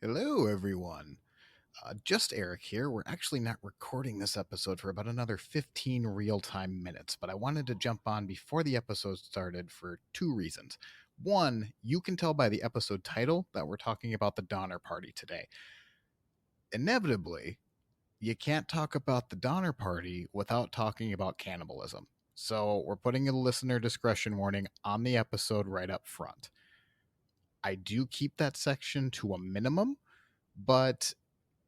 Hello, everyone. Just Eric here. We're actually not recording this episode for about another 15 real time minutes, but I wanted to jump on before the episode started for two reasons. One, you can tell by the episode title that we're talking about the Donner Party today. Inevitably, you can't talk about the Donner Party without talking about cannibalism. So we're putting a listener discretion warning on the episode right up front. I do keep that section to a minimum, but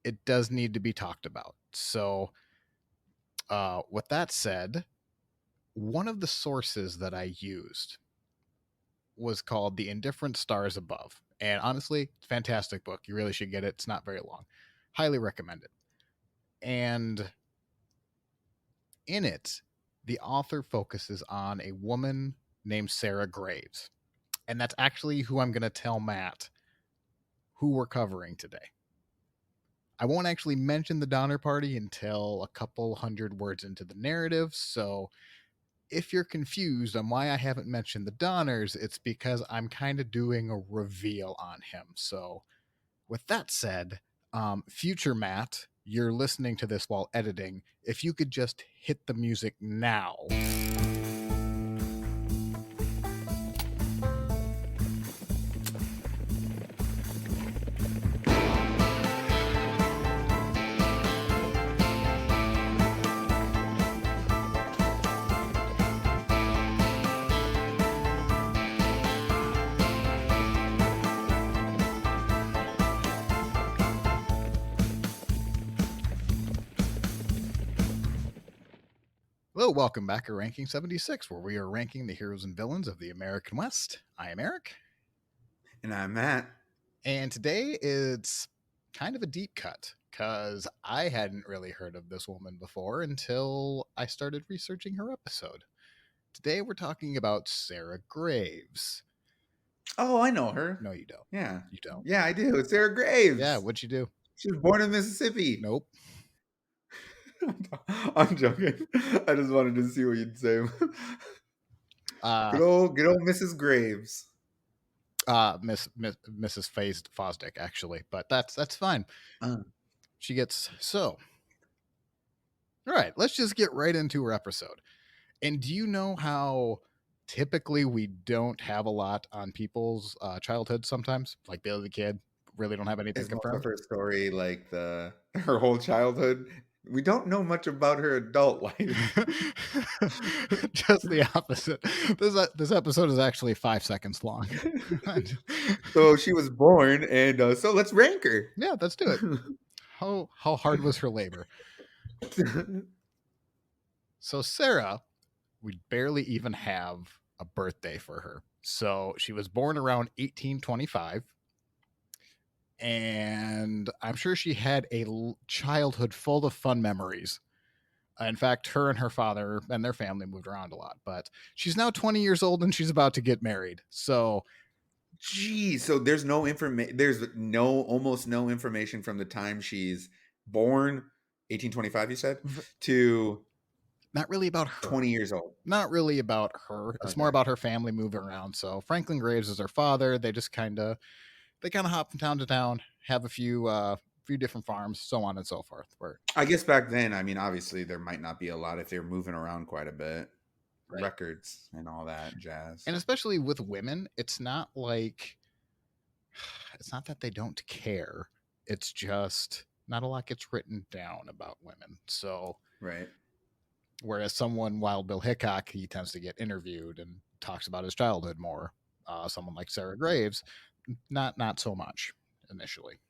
it does need to be talked about. So, with that said, one of the sources that I used was called The Indifferent Stars Above. And honestly, fantastic book. You really should get it. It's not very long. Highly recommend it. And in it, the author focuses on a woman named Sarah Graves. And that's actually who I'm going to tell Matt who we're covering today. I won't actually mention the Donner Party until a couple hundred words into the narrative, so if you're confused on why I haven't mentioned the Donners, it's because I'm kind of doing a reveal on him. So, with that said, future Matt, you're listening to this while editing. If you could just hit the music now. Hello, welcome back to Ranking 76, where we are ranking the heroes and villains of the American West. I am Eric. And I'm Matt. And today it's kind of a deep cut because I hadn't really heard of this woman before until I started researching her episode. Today we're talking about Sarah Graves. Oh, I know her. No, you don't. Yeah. You don't. Yeah, I do. It's Sarah Graves. Yeah, what'd you do? She was born in Mississippi. Nope. I'm joking. I just wanted to see what you'd say. Good old Mrs. Graves. Mrs. Fosdick, actually, but that's fine. She gets so. All right, let's just get right into her episode. And do you know how typically we don't have a lot on people's childhood sometimes? Like Billy the Kid, really don't have anything Is most of confirmed. her story like her whole childhood? We don't know much about her adult life. Just the opposite. This episode is actually 5 seconds long. So she was born, and so let's rank her. Yeah, let's do it. How hard was her labor? So Sarah, we barely even have a birthday for her. So she was born around 1825. And I'm sure she had a childhood full of fun memories. In fact, her and her father and their family moved around a lot, but she's now 20 years old and she's about to get married. So, geez, so there's no information. There's almost no information from the time she's born, 1825, you said, to not really about her. 20 years old. Not really about her. It's more about her family moving around. So Franklin Graves is her father. They just kind of hop from town to town, have a few different farms, so on and so forth. I guess back then, I mean, obviously there might not be a lot if they're moving around quite a bit. Right. Records and all that jazz. And especially with women, it's not that they don't care. It's just not a lot gets written down about women. So, right. Whereas someone, Wild Bill Hickok, he tends to get interviewed and talks about his childhood more. Someone like Sarah Graves, not so much initially.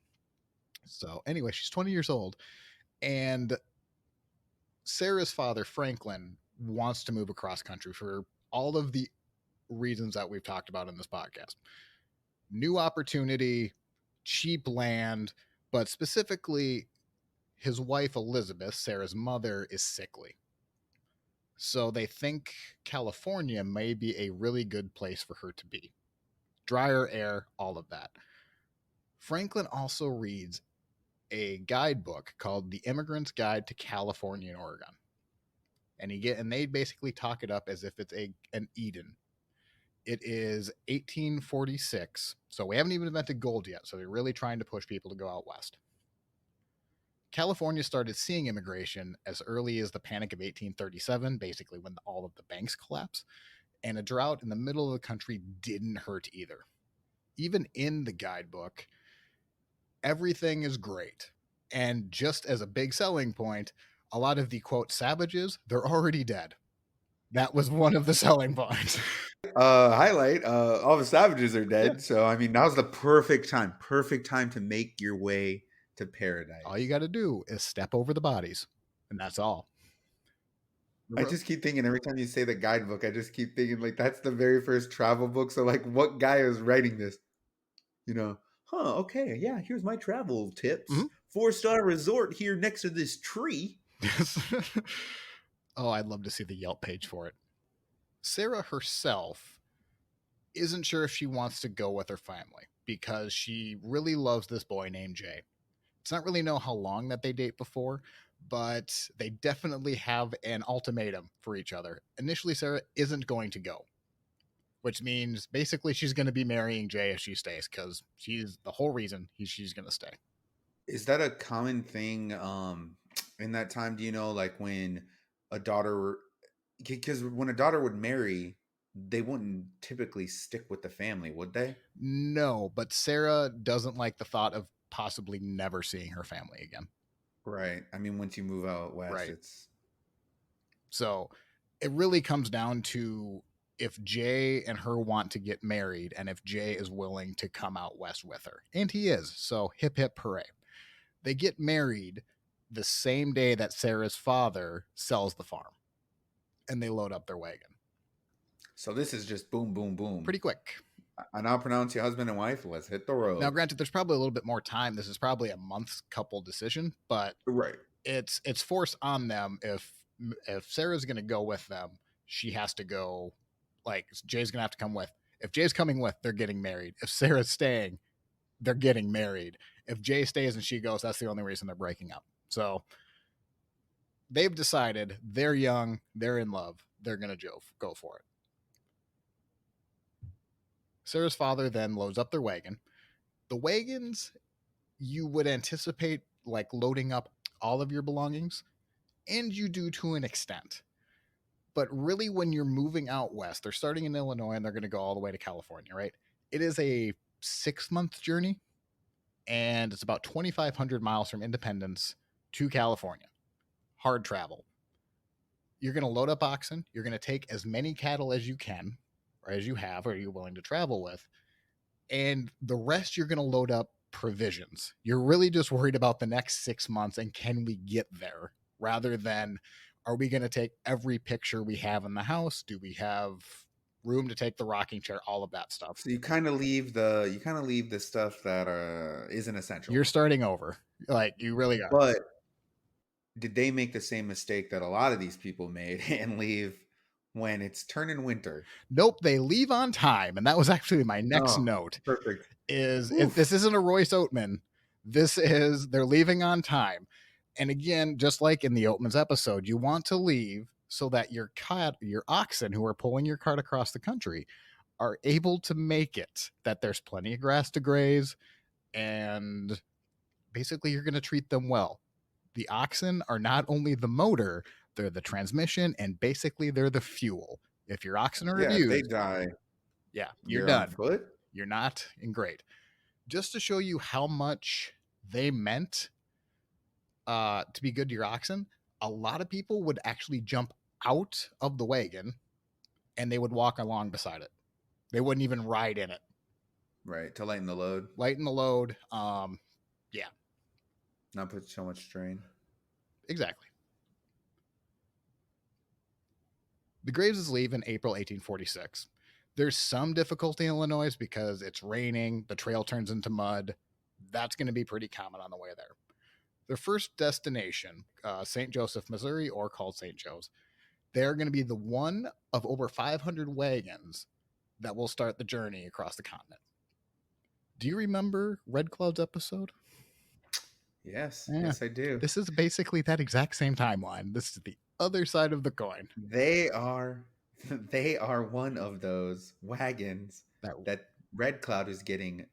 So anyway, she's 20 years old, and Sarah's father, Franklin, wants to move across country for all of the reasons that we've talked about in this podcast. New opportunity, cheap land, but specifically his wife, Elizabeth, Sarah's mother, is sickly. So they think California may be a really good place for her to be. Drier air, all of that. Franklin also reads a guidebook called The Immigrant's Guide to California and Oregon. And they basically talk it up as if it's an Eden. It is 1846. So we haven't even invented gold yet. So they're really trying to push people to go out west. California started seeing immigration as early as the Panic of 1837, basically when all of the banks collapsed. And a drought in the middle of the country didn't hurt either. Even in the guidebook, everything is great. And just as a big selling point, a lot of the quote savages, they're already dead. That was one of the selling points. Highlight, all the savages are Yeah. dead. So, I mean, now's the perfect time to make your way to paradise. All you got to do is step over the bodies, and that's all. I just keep thinking every time you say the guidebook, I just keep thinking like that's the very first travel book. So, like, what guy is writing this? You know, okay, yeah, here's my travel tips. Mhm. 4-star resort here next to this tree. Oh, I'd love to see the Yelp page for it. Sarah herself isn't sure if she wants to go with her family because she really loves this boy named Jay. It's not really know how long that they date before, but they definitely have an ultimatum for each other. Initially, Sarah isn't going to go, which means basically she's going to be marrying Jay if she stays because she's the whole reason she's going to stay. Is that a common thing in that time? Do you know, like, when a daughter, because when a daughter would marry, they wouldn't typically stick with the family, would they? No, but Sarah doesn't like the thought of possibly never seeing her family again. Right. I mean, once you move out west, Right. it's So it really comes down to if Jay and her want to get married and if Jay is willing to come out west with her. And he is. So hip hip hooray. They get married the same day that Sarah's father sells the farm and they load up their wagon. so this is just boom, boom, boom. Pretty quick. I now pronounce you husband and wife. Let's hit the road. Now, granted, there's probably a little bit more time. This is probably a month's couple decision, but Right. it's force on them. If Sarah's going to go with them, she has to go. Like Jay's going to have to come with. If Jay's coming with, they're getting married. If Sarah's staying, they're getting married. If Jay stays and she goes, that's the only reason they're breaking up. So they've decided they're young, they're in love, they're going to go for it. Sarah's father then loads up their wagon. The wagons, you would anticipate like loading up all of your belongings, and you do to an extent. But really, when you're moving out west, they're starting in Illinois and they're going to go all the way to California, right? It is a 6-month journey, and it's about 2,500 miles from Independence to California. Hard travel. You're going to load up oxen. You're going to take as many cattle as you can, or as you have, or you're willing to travel with. And the rest, you're going to load up provisions. You're really just worried about the next 6 months and can we get there rather than are we going to take every picture we have in the house? Do we have room to take the rocking chair? All of that stuff. So you kind of leave the stuff that isn't essential. You're starting over. Like you really are. But did they make the same mistake that a lot of these people made and leave when it's turning winter? Nope, they leave on time. And that was actually my next Oh, note. perfect. Is if this isn't a Royce Oatman, this is they're leaving on time. And again, just like in the Oatman's episode, you want to leave so that your oxen who are pulling your cart across the country are able to make it, that there's plenty of grass to graze, and basically you're going to treat them well. The oxen are not only the motor, they're the transmission, and basically they're the fuel. If your oxen are Yeah, if they abused, die, yeah, you're you're done. on foot. You're not in great. Just to show you how much they meant to be good to your oxen, a lot of people would actually jump out of the wagon and they would walk along beside it. They wouldn't even ride in it. Right, to lighten the load. Lighten the load. Yeah. Not put so much strain. Exactly. The Graves leave in April 1846. There's some difficulty in Illinois because it's raining, the trail turns into mud. That's going to be pretty common on the way there. Their first destination, St. Joseph, Missouri, or called St. Joe's, they're going to be the one of over 500 wagons that will start the journey across the continent. Do you remember Red Cloud's episode? Yes, yes, I do. This is basically that exact same timeline. This is the other side of the coin. They are They are one of those wagons That that Red Cloud is getting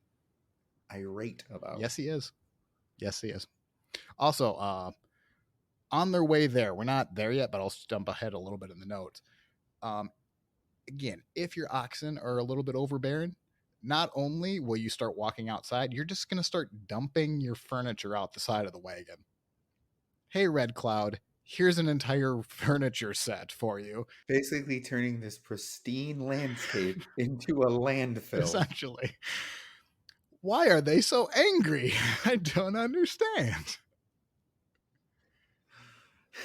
irate about. yes, he is. Yes, he is. Also, on their way there, we're not there yet, but I'll jump ahead a little bit in the notes. Um, Again, if your oxen are a little bit overbearing, not only will you start walking outside, you're just going to start dumping your furniture out the side of the wagon. Hey, Red Cloud, here's an entire furniture set for you. Basically turning this pristine landscape into a landfill. Essentially, why are they so angry? I don't understand.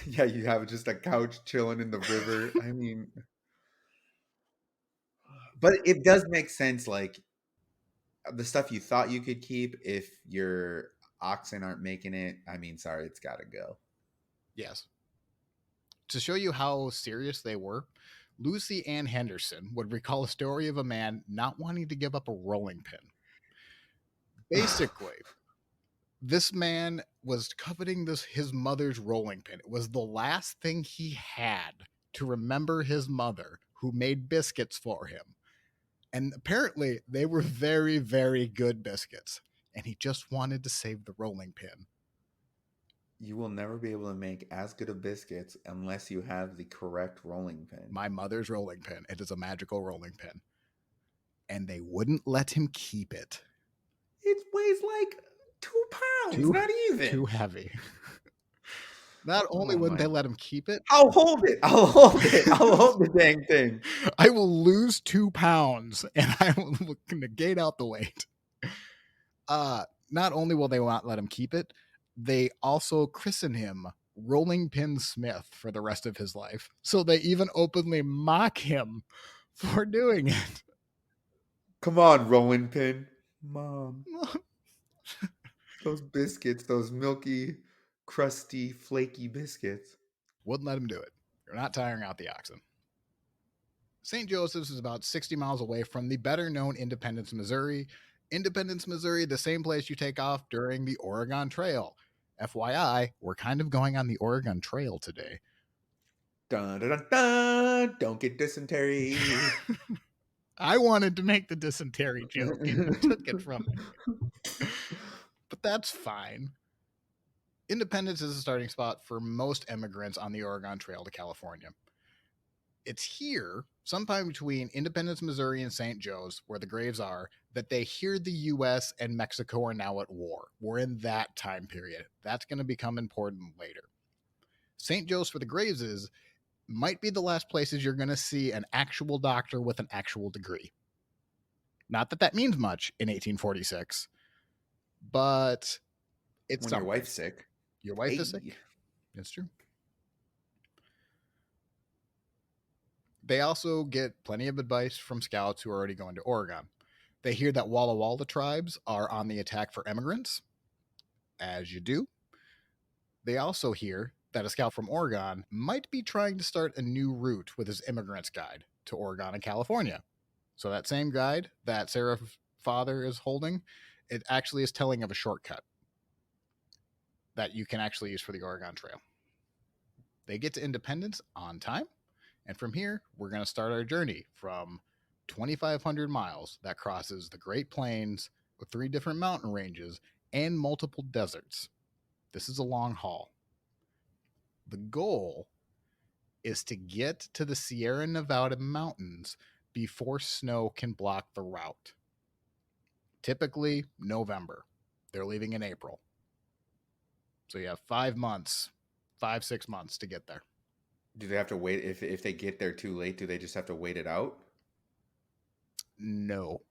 Yeah, you have just a couch chilling in the river. I mean, but it does make sense, like the stuff you thought you could keep, if your oxen aren't making it, I mean, sorry, it's got to go. Yes. To show you how serious they were, Lucy Ann Henderson would recall a story of a man not wanting to give up a rolling pin. Basically, this man was coveting his mother's rolling pin. It was the last thing he had to remember his mother, who made biscuits for him. And apparently, they were very, very good biscuits. And he just wanted to save the rolling pin. You will never be able to make as good of biscuits unless you have the correct rolling pin. My mother's rolling pin. It is a magical rolling pin. And they wouldn't let him keep it. It weighs like 2 pounds, Too, not too even. heavy. Not only Oh wouldn't my! they let him keep it, I'll hold it. I'll hold it. I'll hold the dang thing. I will lose 2 pounds and I will negate out the weight. Not only will they not let him keep it, they also christen him Rolling Pin Smith for the rest of his life. So they even openly mock him for doing it. Come on, rolling pin, mom. Those biscuits, those milky, crusty, flaky biscuits. Wouldn't let him do it. You're not tiring out the oxen. St. Joseph's is about 60 miles away from the better known Independence, Missouri. Independence, Missouri, the same place you take off during the Oregon Trail. FYI, we're kind of going on the Oregon Trail today. Dun, dun, dun, dun. Don't get dysentery. I wanted to make the dysentery joke and you took it from me. But that's fine. Independence is a starting spot for most immigrants on the Oregon Trail to California. It's here, sometime between Independence, Missouri, and St. Joe's, where the graves are, that they hear the US and Mexico are now at war. We're in that time period. That's going to become important later. St. Joe's for the graves might be the last places you're going to see an actual doctor with an actual degree. Not that that means much in 1846, but it's When your something. wife's sick. Your wife is Hey. sick? That's true. They also get plenty of advice from scouts who are already going to Oregon. They hear that Walla Walla tribes are on the attack for immigrants, as you do. They also hear that a scout from Oregon might be trying to start a new route with his immigrant's guide to Oregon and California. So that same guide that Sarah's father is holding, it actually is telling of a shortcut that you can actually use for the Oregon Trail. They get to Independence on time, and from here, we're going to start our journey from 2,500 miles that crosses the Great Plains with 3 different mountain ranges and multiple deserts. This is a long haul. The goal is to get to the Sierra Nevada mountains before snow can block the route. Typically, November. They're leaving in April. So you have 5 months, 6 months to get there. Do they have to wait if they get there too late? Do they just have to wait it out? No.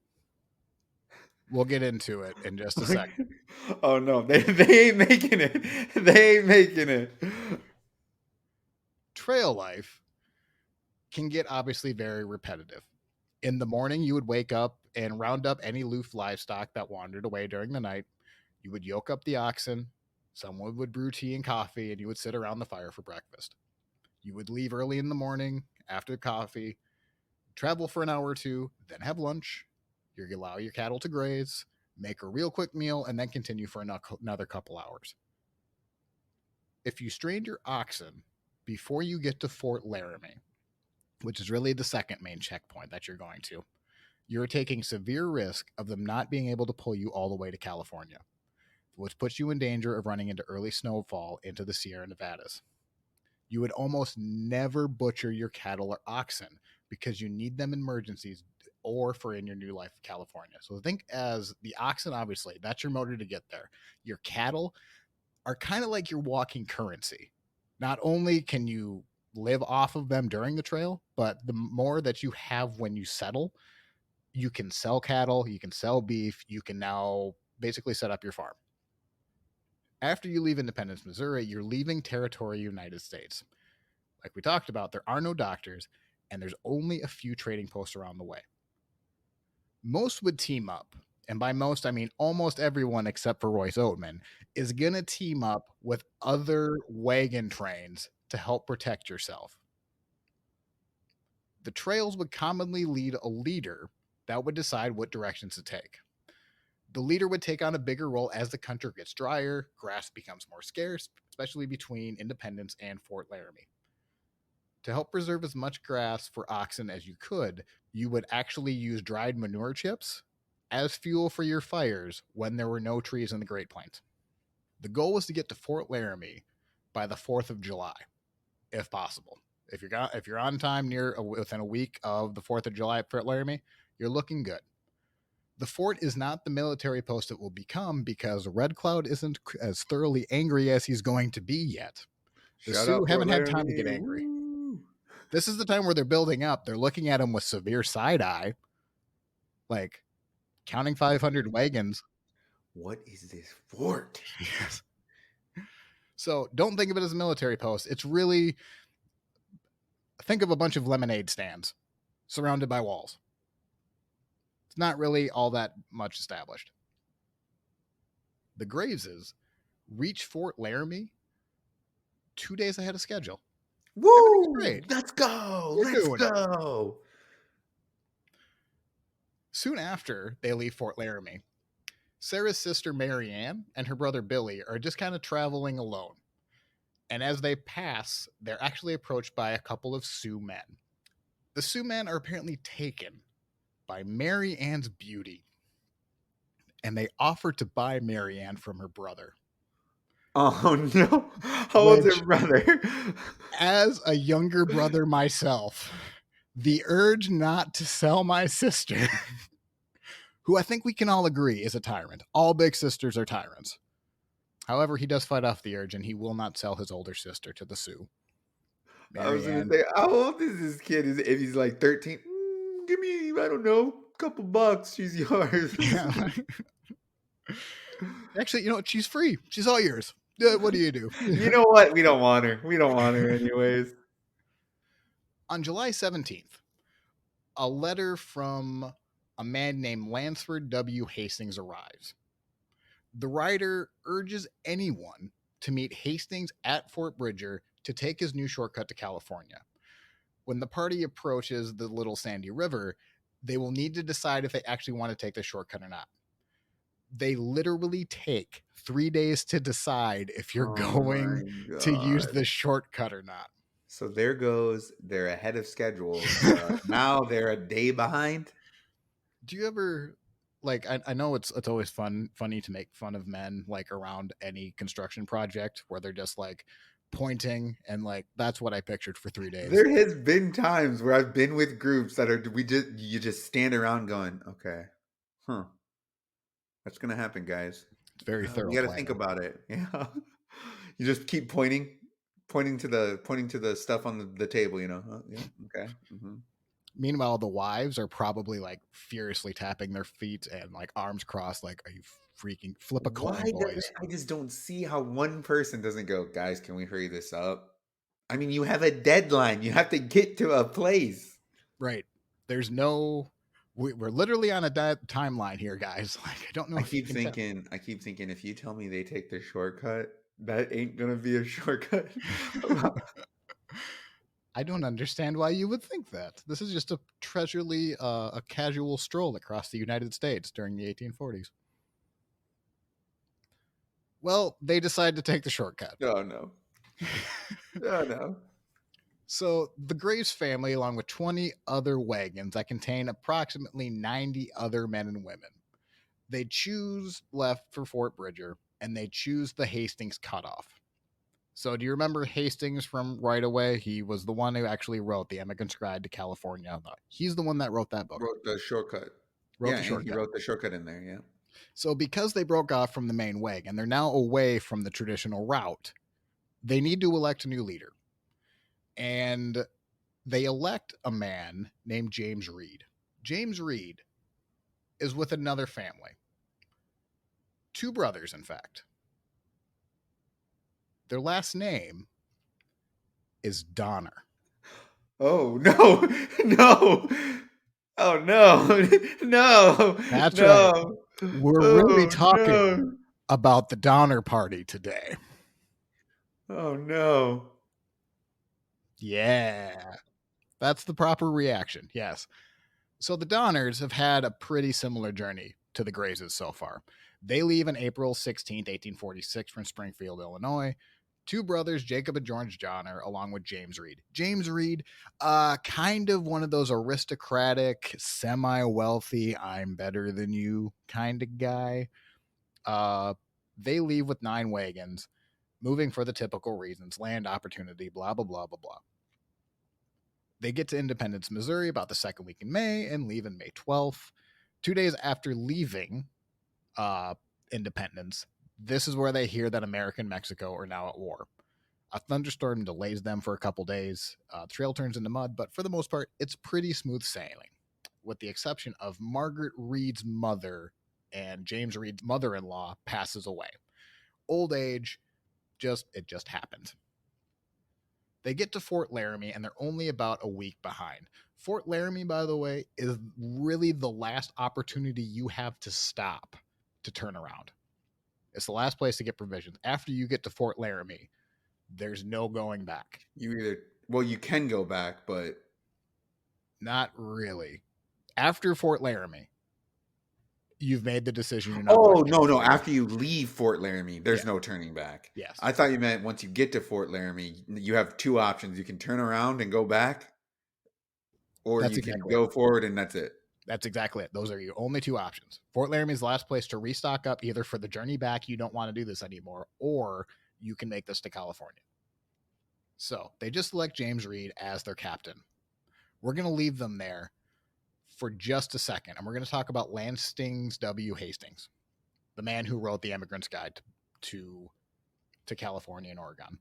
We'll get into it in just a second. Oh no, they ain't making it. They ain't making it. Trail life can get obviously very repetitive. In the morning, you would wake up and round up any loose livestock that wandered away during the night. You would yoke up the oxen. Someone would brew tea and coffee, and you would sit around the fire for breakfast. You would leave early in the morning after coffee, travel for an hour or two, then have lunch. You allow your cattle to graze, make a real quick meal, and then continue for another couple hours. If you strained your oxen before you get to Fort Laramie, which is really the second main checkpoint that you're going to. You're taking severe risk of them not being able to pull you all the way to California, which puts you in danger of running into early snowfall into the Sierra Nevadas. You would almost never butcher your cattle or oxen because you need them in emergencies or for in your new life of California. So think as the oxen, obviously, that's your motor to get there. Your cattle are kind of like your walking currency. Not only can you live off of them during the trail, but the more that you have when you settle, you can sell cattle, you can sell beef, you can now basically set up your farm. After you leave Independence, Missouri, you're leaving territory United States. Like we talked about, there are no doctors, and there's only a few trading posts around the way. Most would team up, and by most, I mean almost everyone except for Royce Oatman, is going to team up with other wagon trains to help protect yourself. The trails would commonly lead a leader that would decide what directions to take. The leader would take on a bigger role as the country gets drier, grass becomes more scarce, especially between Independence and Fort Laramie. To help preserve as much grass for oxen as you could, you would actually use dried manure chips as fuel for your fires when there were no trees in the Great Plains. The goal was to get to Fort Laramie by the 4th of July, if possible. If you're on time within a week of the 4th of July at Fort Laramie, you're looking good. The fort is not the military post it will become because Red Cloud isn't as thoroughly angry as he's going to be yet. The Shout Sioux out Fort haven't had time to get Laramie. angry. Woo. This is the time where they're building up. They're looking at him with severe side eye, like counting 500 wagons. What is this fort? Yes. So don't think of it as a military post. It's really, think of a bunch of lemonade stands surrounded by walls. It's not really all that much established. The Graveses reach Fort Laramie 2 days ahead of schedule. Everything's Woo! great. Let's go! We're Let's doing it. go! Soon after they leave Fort Laramie, Sarah's sister Marianne and her brother Billy are just kind of traveling alone. And as they pass, they're actually approached by a couple of Sioux men. The Sioux men are apparently taken by Mary Ann's beauty, and they offer to buy Mary Ann from her brother. Oh no! How old's her Which, brother? as a younger brother myself, the urge not to sell my sister, who I think we can all agree is a tyrant. All big sisters are tyrants. However, he does fight off the urge, and he will not sell his older sister to the Sioux. I was gonna Marianne. say, how old is this kid? Is if he's like 13? Give me, I don't know, a couple bucks. She's yours. Yeah. Actually, you know what? She's free. She's all yours. What do you do? You know what? We don't want her. We don't want her anyways. On July 17th, a letter from a man named Lansford W. Hastings arrives. The writer urges anyone to meet Hastings at Fort Bridger to take his new shortcut to California. When the party approaches the Little Sandy River, they will need to decide if they actually want to take the shortcut or not. They literally take 3 days to decide if you're Oh my going to use god. the shortcut or not. So there goes. They're ahead of schedule. Now they're a day behind. Do you ever like I know it's always funny to make fun of men like around any construction project where they're just like pointing and like that's what I pictured for 3 days. There has been times where I've been with groups that are you just stand around going, okay, huh, what's gonna happen, guys? It's very We thorough got to think planning. about it. Yeah, you just keep pointing to the stuff on the table. You know, yeah, okay. Meanwhile, the wives are probably like furiously tapping their feet and like arms crossed, like, are you freaking flip a Why coin, doesn't boys? I just don't see how one person doesn't go, guys? Can we hurry this up? I mean, you have a deadline. You have to get to a place. Right. There's no we're literally on a timeline here, guys. Like, I don't know if you can tell. I keep thinking, if you tell me they take the shortcut, that ain't gonna be a shortcut. I don't understand why you would think that. This is just a treasurely, a casual stroll across the United States during the 1840s. Well, they decide to take the shortcut. Oh no. Oh no. So the Graves family, along with 20 other wagons that contain approximately 90 other men and women, they choose left for Fort Bridger and they choose the Hastings Cutoff. So do you remember Hastings from right away? He was the one who actually wrote The Emigrant's Guide to California. He's the one that wrote that book, Wrote the shortcut. wrote Yeah, the and he shortcut. wrote the shortcut in there. Yeah. So because they broke off from the main way and they're now away from the traditional route, they need to elect a new leader. And they elect a man named James Reed. James Reed is with another family. Two brothers, in fact. Their last name is Donner. Oh no, no, oh no, no, That's right. no, We're really oh talking no, about the Donner Party today. oh no. Yeah, that's the proper reaction. Yes. So the Donners have had a pretty similar journey to the Grazes so far. They leave on April 16th, 1846 from Springfield, Illinois. Two brothers, Jacob and George Donner, along with James Reed. James Reed, kind of one of those aristocratic, semi-wealthy, I'm better than you kind of guy. Uh, they leave with 9 wagons, moving for the typical reasons: land, opportunity, blah, blah, blah, blah, blah. They get to Independence, Missouri about the second week in May and leave on May 12th. 2 days after leaving uh, Independence, this is where they hear that America and Mexico are now at war. A thunderstorm delays them for a couple days. The trail turns into mud, but for the most part, it's pretty smooth sailing, with the exception of Margaret Reed's mother and James Reed's mother-in-law passes away. Old age, it just happened. They get to Fort Laramie and they're only about a week behind. Fort Laramie, by the way, is really the last opportunity you have to stop to turn around. It's the last place to get provisions. After you get to Fort Laramie, there's no going back. You either, well, you can go back, but Not really. After Fort Laramie, you've made the decision you're not going oh to no, no. California. After you leave Fort Laramie, Yeah. there's no turning back. Yes. I thought you meant once you get to Fort Laramie, you have two options. You can turn around and go back, or That's you can exactly it. go forward and that's it. That's exactly it. Those are your only two options. Fort Laramie is the last place to restock up, either for the journey back, you don't want to do this anymore, or you can make this to California. So they just select James Reed as their captain. We're going to leave them there for just a second, and we're going to talk about Lansing W. Hastings, the man who wrote The Emigrant's Guide to California and Oregon.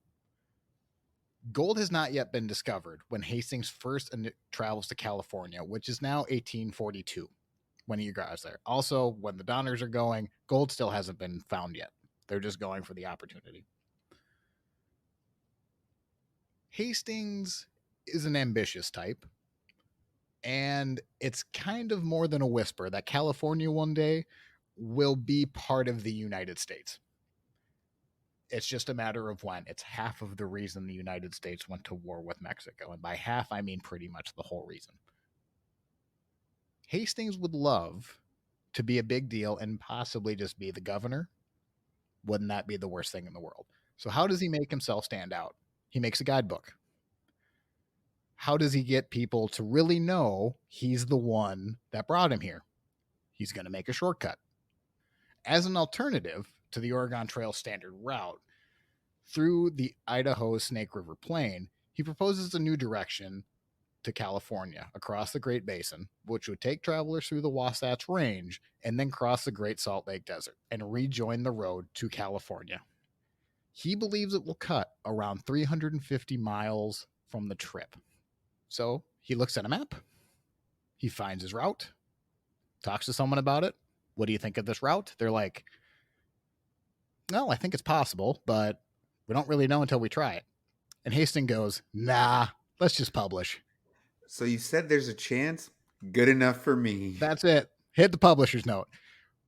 Gold has not yet been discovered when Hastings first travels to California, which is now 1842 when he arrives there. Also, when the Donners are going, gold still hasn't been found yet. They're just going for the opportunity. Hastings is an ambitious type, and it's kind of more than a whisper that California one day will be part of the United States. It's just a matter of when. It's half of the reason the United States went to war with Mexico. And by half, I mean pretty much the whole reason. Hastings would love to be a big deal and possibly just be the governor. Wouldn't that be the worst thing in the world? So, how does he make himself stand out? He makes a guidebook. How does he get people to really know he's the one that brought him here? He's going to make a shortcut. As an alternative to the Oregon Trail standard route, through the Idaho Snake River Plain, he proposes a new direction to California across the Great Basin, which would take travelers through the Wasatch Range and then cross the Great Salt Lake Desert and rejoin the road to California. He believes it will cut around 350 miles from the trip. So he looks at a map, he finds his route, talks to someone about it. What do you think of this route? They're like, well, I think it's possible, but we don't really know until we try it. And Hastings goes, nah, let's just publish. So you said there's a chance? Good enough for me. That's it. Hit the publisher's note.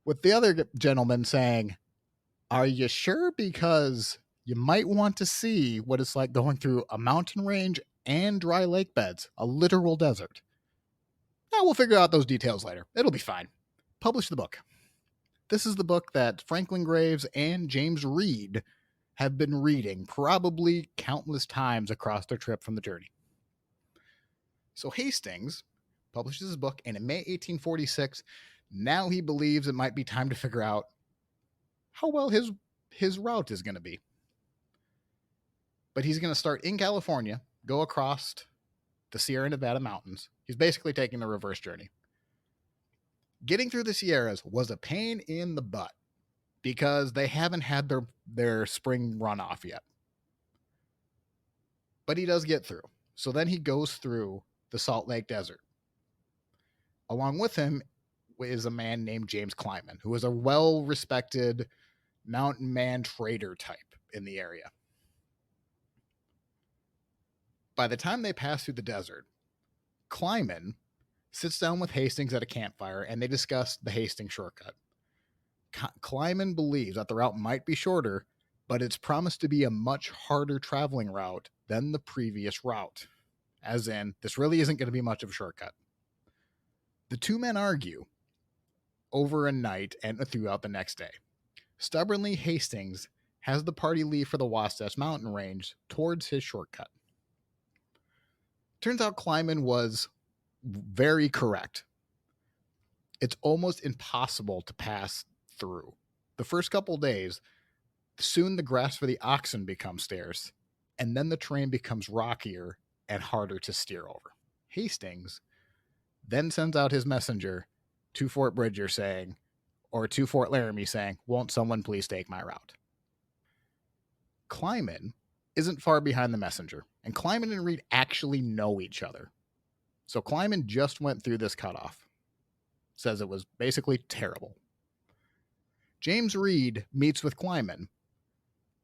With the other gentleman saying, are you sure? Because you might want to see what it's like going through a mountain range and dry lake beds, a literal desert. Now we'll figure out those details later. It'll be fine. Publish the book. This is the book that Franklin Graves and James Reed have been reading probably countless times across their trip from the journey. So Hastings publishes his book, and in May 1846, now he believes it might be time to figure out how well his route is going to be. But he's going to start in California, go across the Sierra Nevada mountains. He's basically taking the reverse journey. Getting through the Sierras was a pain in the butt because they haven't had their spring runoff yet. But he does get through. So then he goes through the Salt Lake Desert. Along with him is a man named James Kleiman, who is a well-respected mountain man trader type in the area. By the time they pass through the desert, Kleiman sits down with Hastings at a campfire and they discuss the Hastings shortcut. Kleiman believes that the route might be shorter, but it's promised to be a much harder traveling route than the previous route. As in, this really isn't going to be much of a shortcut. The two men argue over a night and throughout the next day. Stubbornly, Hastings has the party leave for the Wasatch Mountain Range towards his shortcut. Turns out Kleiman was very correct. It's almost impossible to pass through. The first couple days, soon the grass for the oxen becomes scarce, and then the terrain becomes rockier and harder to steer over. Hastings then sends out his messenger to Fort Bridger saying, or to Fort Laramie saying, "Won't someone please take my route?" Kleiman isn't far behind the messenger, and Kleiman and Reed actually know each other. So Kleiman just went through this cutoff. Says it was basically terrible. James Reed meets with Kleiman,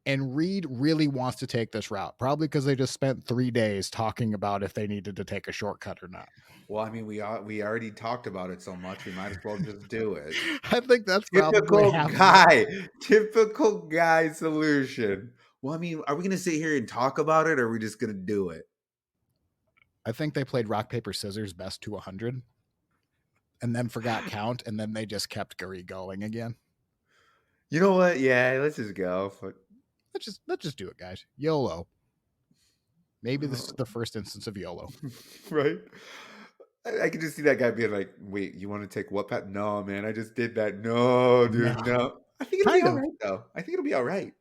and Reed really wants to take this route, probably because they just spent 3 days talking about if they needed to take a shortcut or not. Well, I mean, we already talked about it so much, we might as well just do it. I think that's probably half Typical guy solution. Well, I mean, are we going to sit here and talk about it, or are we just going to do it? I think they played rock, paper, scissors best to 100 and then forgot count, and then they just kept going again. You know what? Yeah, let's just go. Let's just do it, guys. YOLO. Maybe this is the first instance of YOLO. Right? I can just see that guy being like, "Wait, you want to take what path? No, man, I just did that. No, dude, no." I think it'll be Kind all of. right, though. I think it'll be all right.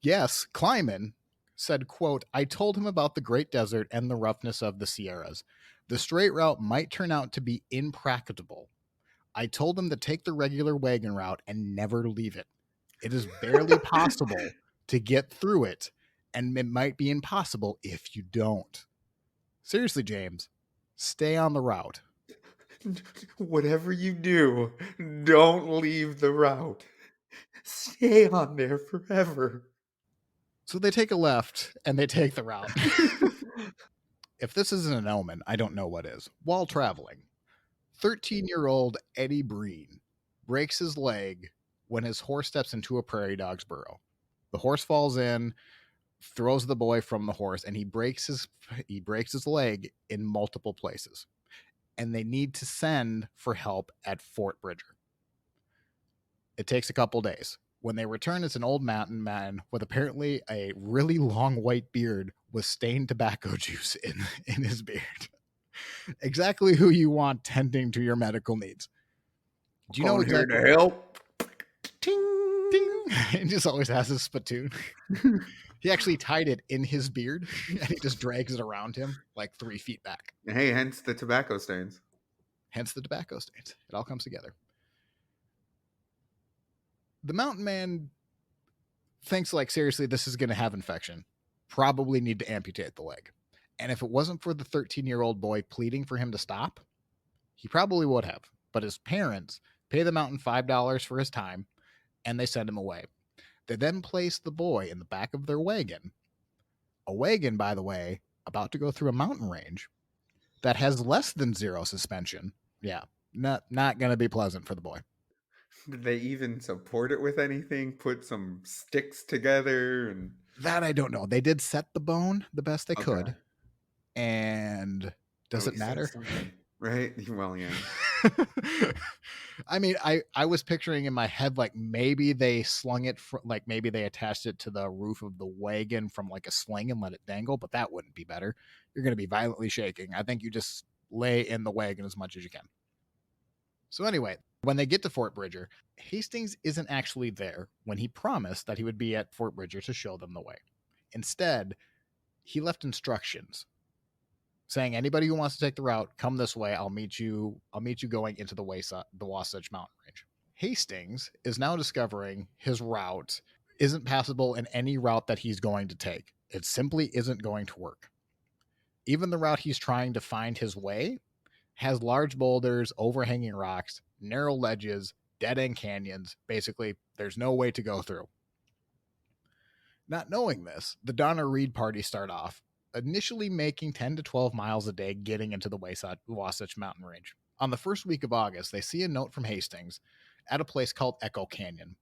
Yes, Kleiman said, quote, "I told him about the Great Desert and the roughness of the Sierras. The straight route might turn out to be impracticable. I told him to take the regular wagon route and never leave it. It is barely possible to get through it, and it might be impossible if you don't. Seriously, James, stay on the route." Whatever you do, don't leave the route. Stay on there forever. So they take a left and they take the route. If this isn't an omen, I don't know what is. While traveling, 13-year-old Eddie Breen breaks his leg when his horse steps into a prairie dog's burrow. The horse falls in, throws the boy from the horse, and he breaks his leg in multiple places. And they need to send for help at Fort Bridger. It takes a couple days. When they return, it's an old mountain man with apparently a really long white beard with stained tobacco juice in his beard. Exactly who you want tending to your medical needs. Do you know exactly? Here to help. Ting, ding. He just always has his spittoon. He actually tied it in his beard, and he just drags it around him like 3 feet back. Hey, hence the tobacco stains. Hence the tobacco stains. It all comes together. The mountain man thinks, like, seriously, this is going to have infection. Probably need to amputate the leg. And if it wasn't for the 13-year-old boy pleading for him to stop, he probably would have. But his parents pay the mountain $5 for his time, and they send him away. They then place the boy in the back of their wagon. A wagon, by the way, about to go through a mountain range that has less than 0 suspension. Yeah, not going to be pleasant for the boy. Did they even support it with anything? Put some sticks together and that I don't know. They did set the bone the best they okay. could. And does it matter? Right? Well, yeah. I mean, I was picturing in my head like maybe they slung it like maybe they attached it to the roof of the wagon from like a sling and let it dangle, but that wouldn't be better. You're going to be violently shaking. I think you just lay in the wagon as much as you can. So anyway, when they get to Fort Bridger, Hastings isn't actually there when he promised that he would be at Fort Bridger to show them the way. Instead, he left instructions saying anybody who wants to take the route, come this way. I'll meet you going into the Wasatch Mountain Range. Hastings is now discovering his route isn't passable in any route that he's going to take. It simply isn't going to work. Even the route he's trying to find his way has large boulders, overhanging rocks, narrow ledges, dead end canyons. Basically, there's no way to go through. Not knowing this, the Donner Reed party start off initially making 10 to 12 miles a day getting into the Wasatch Mountain Range. On the first week of August, they see a note from Hastings at a place called Echo Canyon.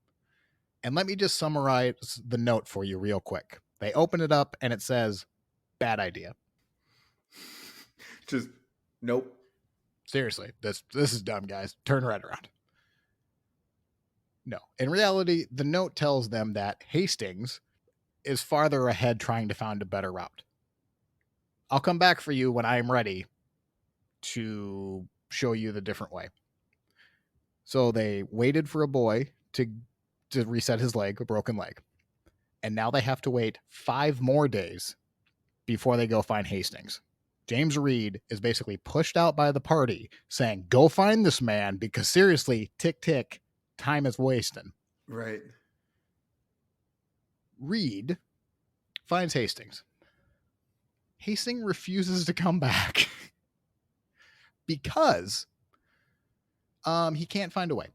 And let me just summarize the note for you real quick. They open it up and it says, bad idea. Just, nope. Seriously, this is dumb, guys. Turn right around. No. In reality, the note tells them that Hastings is farther ahead trying to find a better route. I'll come back for you when I am ready to show you the different way. So they waited for a boy to reset his leg, a broken leg. And now they have to wait 5 more days before they go find Hastings. James Reed is basically pushed out by the party saying, go find this man because seriously, tick, tick, time is wasting. Right. Reed finds Hastings. Hastings refuses to come back because he can't find a way.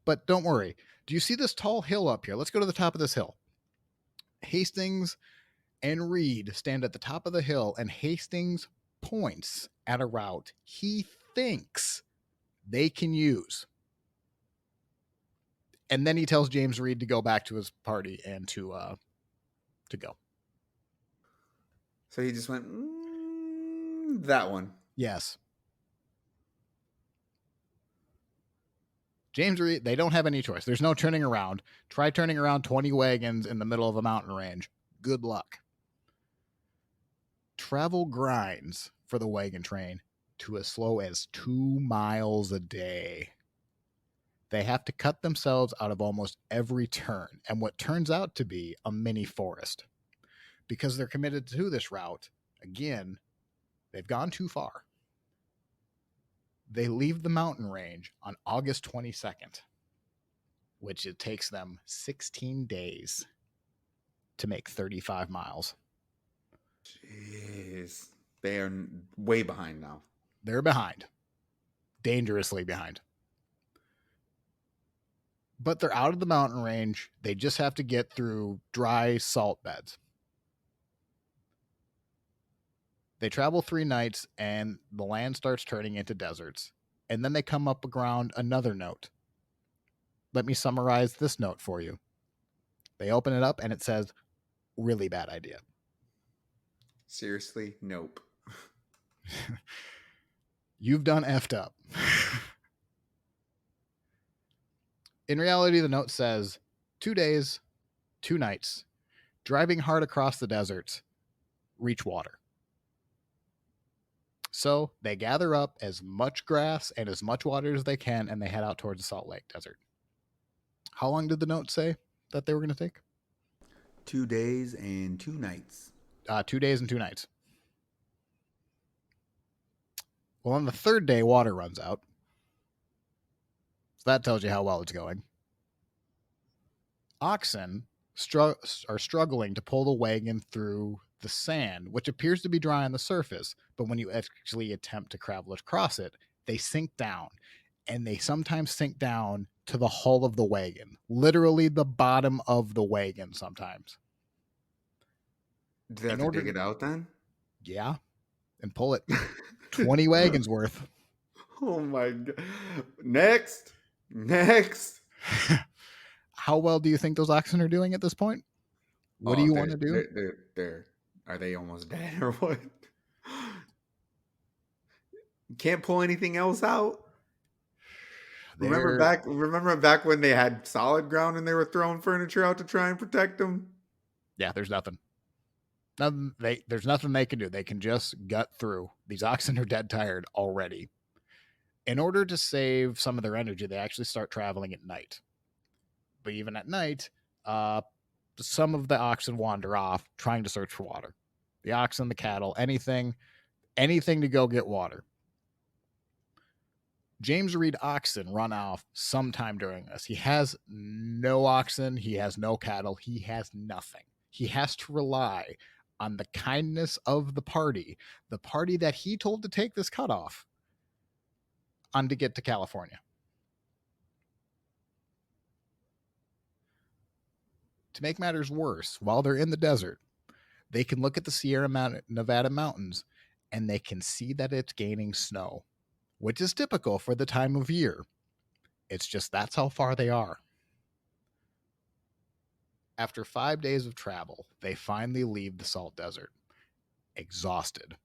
But don't worry. Do you see this tall hill up here? Let's go to the top of this hill. Hastings and Reed stand at the top of the hill, and Hastings points at a route he thinks they can use. And then he tells James Reed to go back to his party and to go. So he just went, that one. Yes. James Reed, they don't have any choice. There's no turning around. Try turning around 20 wagons in the middle of a mountain range. Good luck. Travel grinds for the wagon train to as slow as 2 miles a day. They have to cut themselves out of almost every turn, and what turns out to be a mini forest. Because they're committed to this route, again, they've gone too far. They leave the mountain range on August 22nd, which it takes them 16 days to make 35 miles. Jeez. They are way behind now. They're behind. Dangerously behind. But they're out of the mountain range. They just have to get through dry salt beds. They travel 3 nights and the land starts turning into deserts. And then they come up around another note. Let me summarize this note for you. They open it up and it says, really bad idea. Seriously? Nope. You've done effed up. In reality, the note says 2 days, 2 nights, driving hard across the deserts, reach water. So they gather up as much grass and as much water as they can, and they head out towards the Salt Lake Desert. How long did the note say that they were going to take? 2 days and 2 nights. 2 days and 2 nights. Well, on the 3rd day, water runs out. So that tells you how well it's going. Oxen are struggling to pull the wagon through the sand, which appears to be dry on the surface, but when you actually attempt to travel across it, they sink down, and they sometimes sink down to the hull of the wagon, literally the bottom of the wagon sometimes. Do they have to dig it out then? Yeah, and pull it 20 wagons worth. Oh my God. Next. How well do you think those oxen are doing at this point? What do you want to do? Are they almost dead or what? Can't pull anything else out? They're Remember back when they had solid ground and they were throwing furniture out to try and protect them? yeah, there's nothing. There's nothing they can do. They can just gut through. These oxen are dead tired already. In order to save some of their energy, they actually start traveling at night. But even at night, uh, some of the oxen wander off trying to search for water. The oxen, the cattle, anything to go get water. James Reed oxen run off sometime during this. He has no oxen, he has no cattle, he has nothing. He has to rely on the kindness of the party that he told to take this cutoff, on to get to California. To make matters worse, while they're in the desert, they can look at the Sierra Nevada mountains and they can see that it's gaining snow, which is typical for the time of year. It's just that's how far they are. After 5 days of travel, they finally leave the salt desert, exhausted.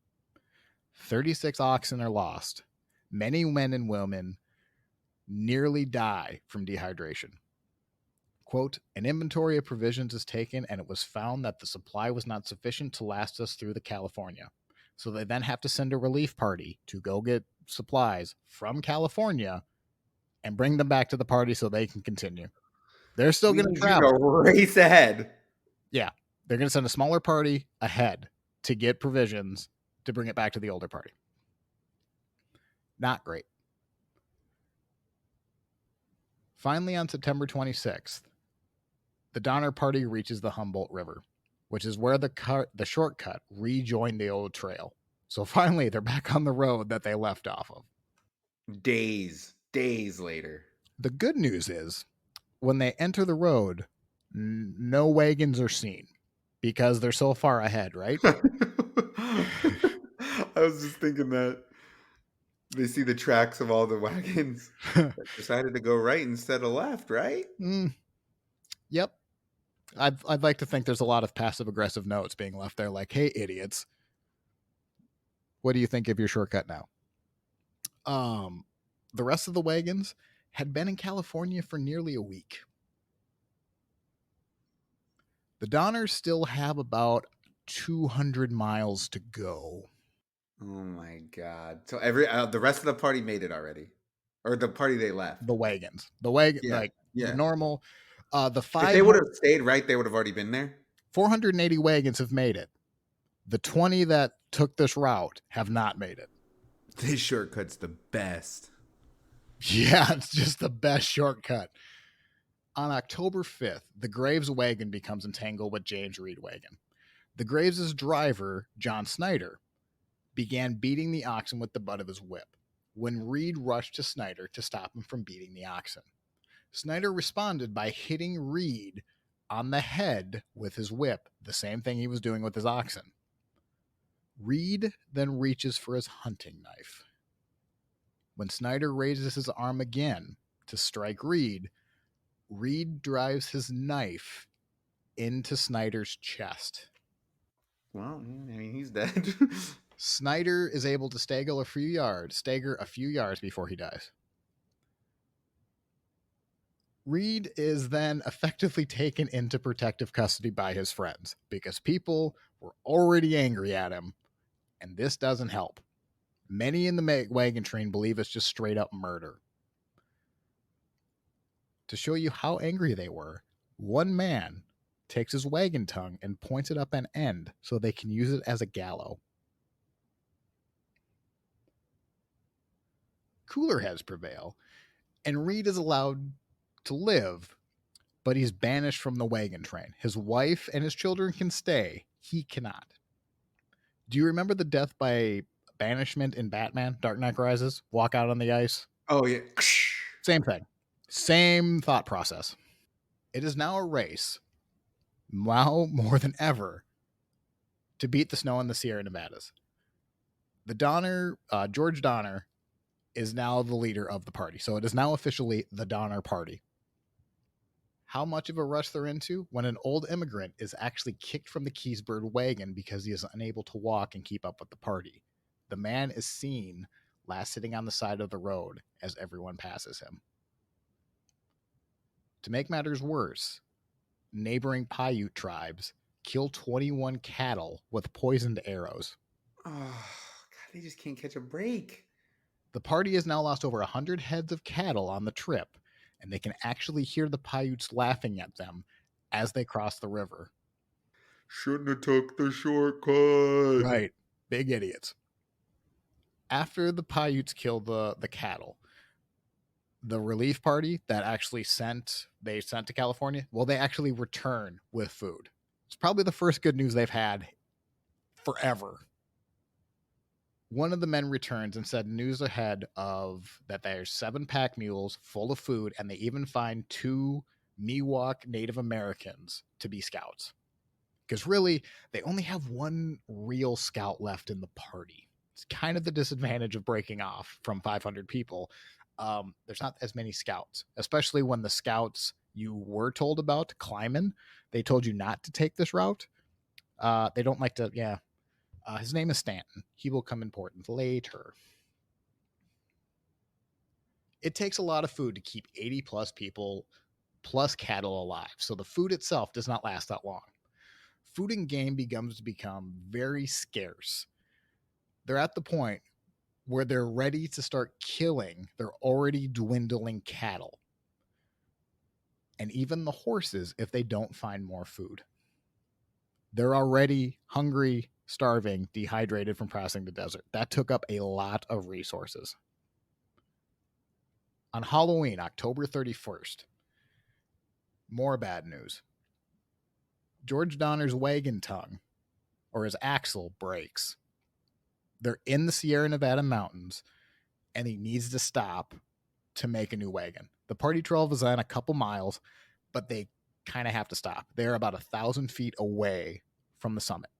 36 oxen are lost. Many men and women nearly die from dehydration. Quote, an inventory of provisions is taken, and it was found that the supply was not sufficient to last us through the California. So they then have to send a relief party to go get supplies from California and bring them back to the party so they can continue. They're still We going to need you to travel. race ahead. Yeah, they're going to send a smaller party ahead to get provisions to bring it back to the older party. Not great. Finally, on September 26th, the Donner Party reaches the Humboldt River, which is where the shortcut rejoined the old trail. So finally, they're back on the road that they left off of. Days later. The good news is, when they enter the road, no wagons are seen because they're so far ahead, right? I was just thinking that they see the tracks of all the wagons that decided to go right instead of left, right? Yep. I'd like to think there's a lot of passive aggressive notes being left there, like, "Hey, idiots, what do you think of your shortcut now?" The rest of the wagons had been in California for nearly a week. The Donners still have about 200 miles to go. Oh my god! So the rest of the party made it already, or the party they left. The wagons, the wagon, Yeah, like the yeah. normal, the If they would have stayed right, they would have already been there. 480 wagons have made it. The 20 that took this route have not made it. This shortcut's the best. Yeah, it's just the best shortcut. On October 5th, the Graves wagon becomes entangled with James Reed wagon. The Graves' driver, John Snyder, began beating the oxen with the butt of his whip when Reed rushed to Snyder to stop him from beating the oxen. Snyder responded by hitting Reed on the head with his whip, the same thing he was doing with his oxen. Reed then reaches for his hunting knife. When Snyder raises his arm again to strike Reed, Reed drives his knife into Snyder's chest. Well, I mean, he's dead. Snyder is able to stagger a few yards before he dies. Reed is then effectively taken into protective custody by his friends because people were already angry at him, and this doesn't help. Many in the wagon train believe it's just straight up murder. To show you how angry they were, one man takes his wagon tongue and points it up an end so they can use it as a gallows. Cooler heads prevail, and Reed is allowed to live, but he's banished from the wagon train. His wife and his children can stay. He cannot. Do you remember the death by banishment in Batman, Dark Knight Rises? Walk out on the ice? Oh yeah. Same thing. Same thought process. It is now a race, now more than ever, to beat the snow in the Sierra Nevadas. The Donner, George Donner, is now the leader of the party. So it is now officially the Donner Party. How much of a rush they're into when an old immigrant is actually kicked from the Keysburg wagon because he is unable to walk and keep up with the party. The man is seen last sitting on the side of the road as everyone passes him. To make matters worse, neighboring Paiute tribes kill 21 cattle with poisoned arrows. Oh, God, they just can't catch a break. The party has now lost over 100 heads of cattle on the trip, and they can actually hear the Paiutes laughing at them as they cross the river. Shouldn't have took the shortcut. Right. Big idiots. After the Paiutes kill the cattle, the relief party that actually sent to California, well, they actually return with food. It's probably the first good news they've had forever. One of the men returns and said news ahead of that there's 7 pack mules full of food, and they even find 2 Miwok Native Americans to be scouts. Because really, they only have one real scout left in the party. It's kind of the disadvantage of breaking off from 500 people. There's not as many scouts, especially when the scouts you were told about climbing, they told you not to take this route. They don't like to, yeah. His name is Stanton. He will come important later. It takes a lot of food to keep 80 plus people plus cattle alive, so the food itself does not last that long. Food and game begins to become very scarce. They're at the point where they're ready to start killing their already dwindling cattle and even the horses if they don't find more food. They're already hungry, starving, dehydrated from crossing the desert. That took up a lot of resources. On Halloween, October 31st, more bad news. George Donner's wagon tongue, or his axle, breaks. They're in the Sierra Nevada mountains, and he needs to stop to make a new wagon. The party 12 is on a couple miles, but they kind of have to stop. They're about 1,000 feet away from the summit.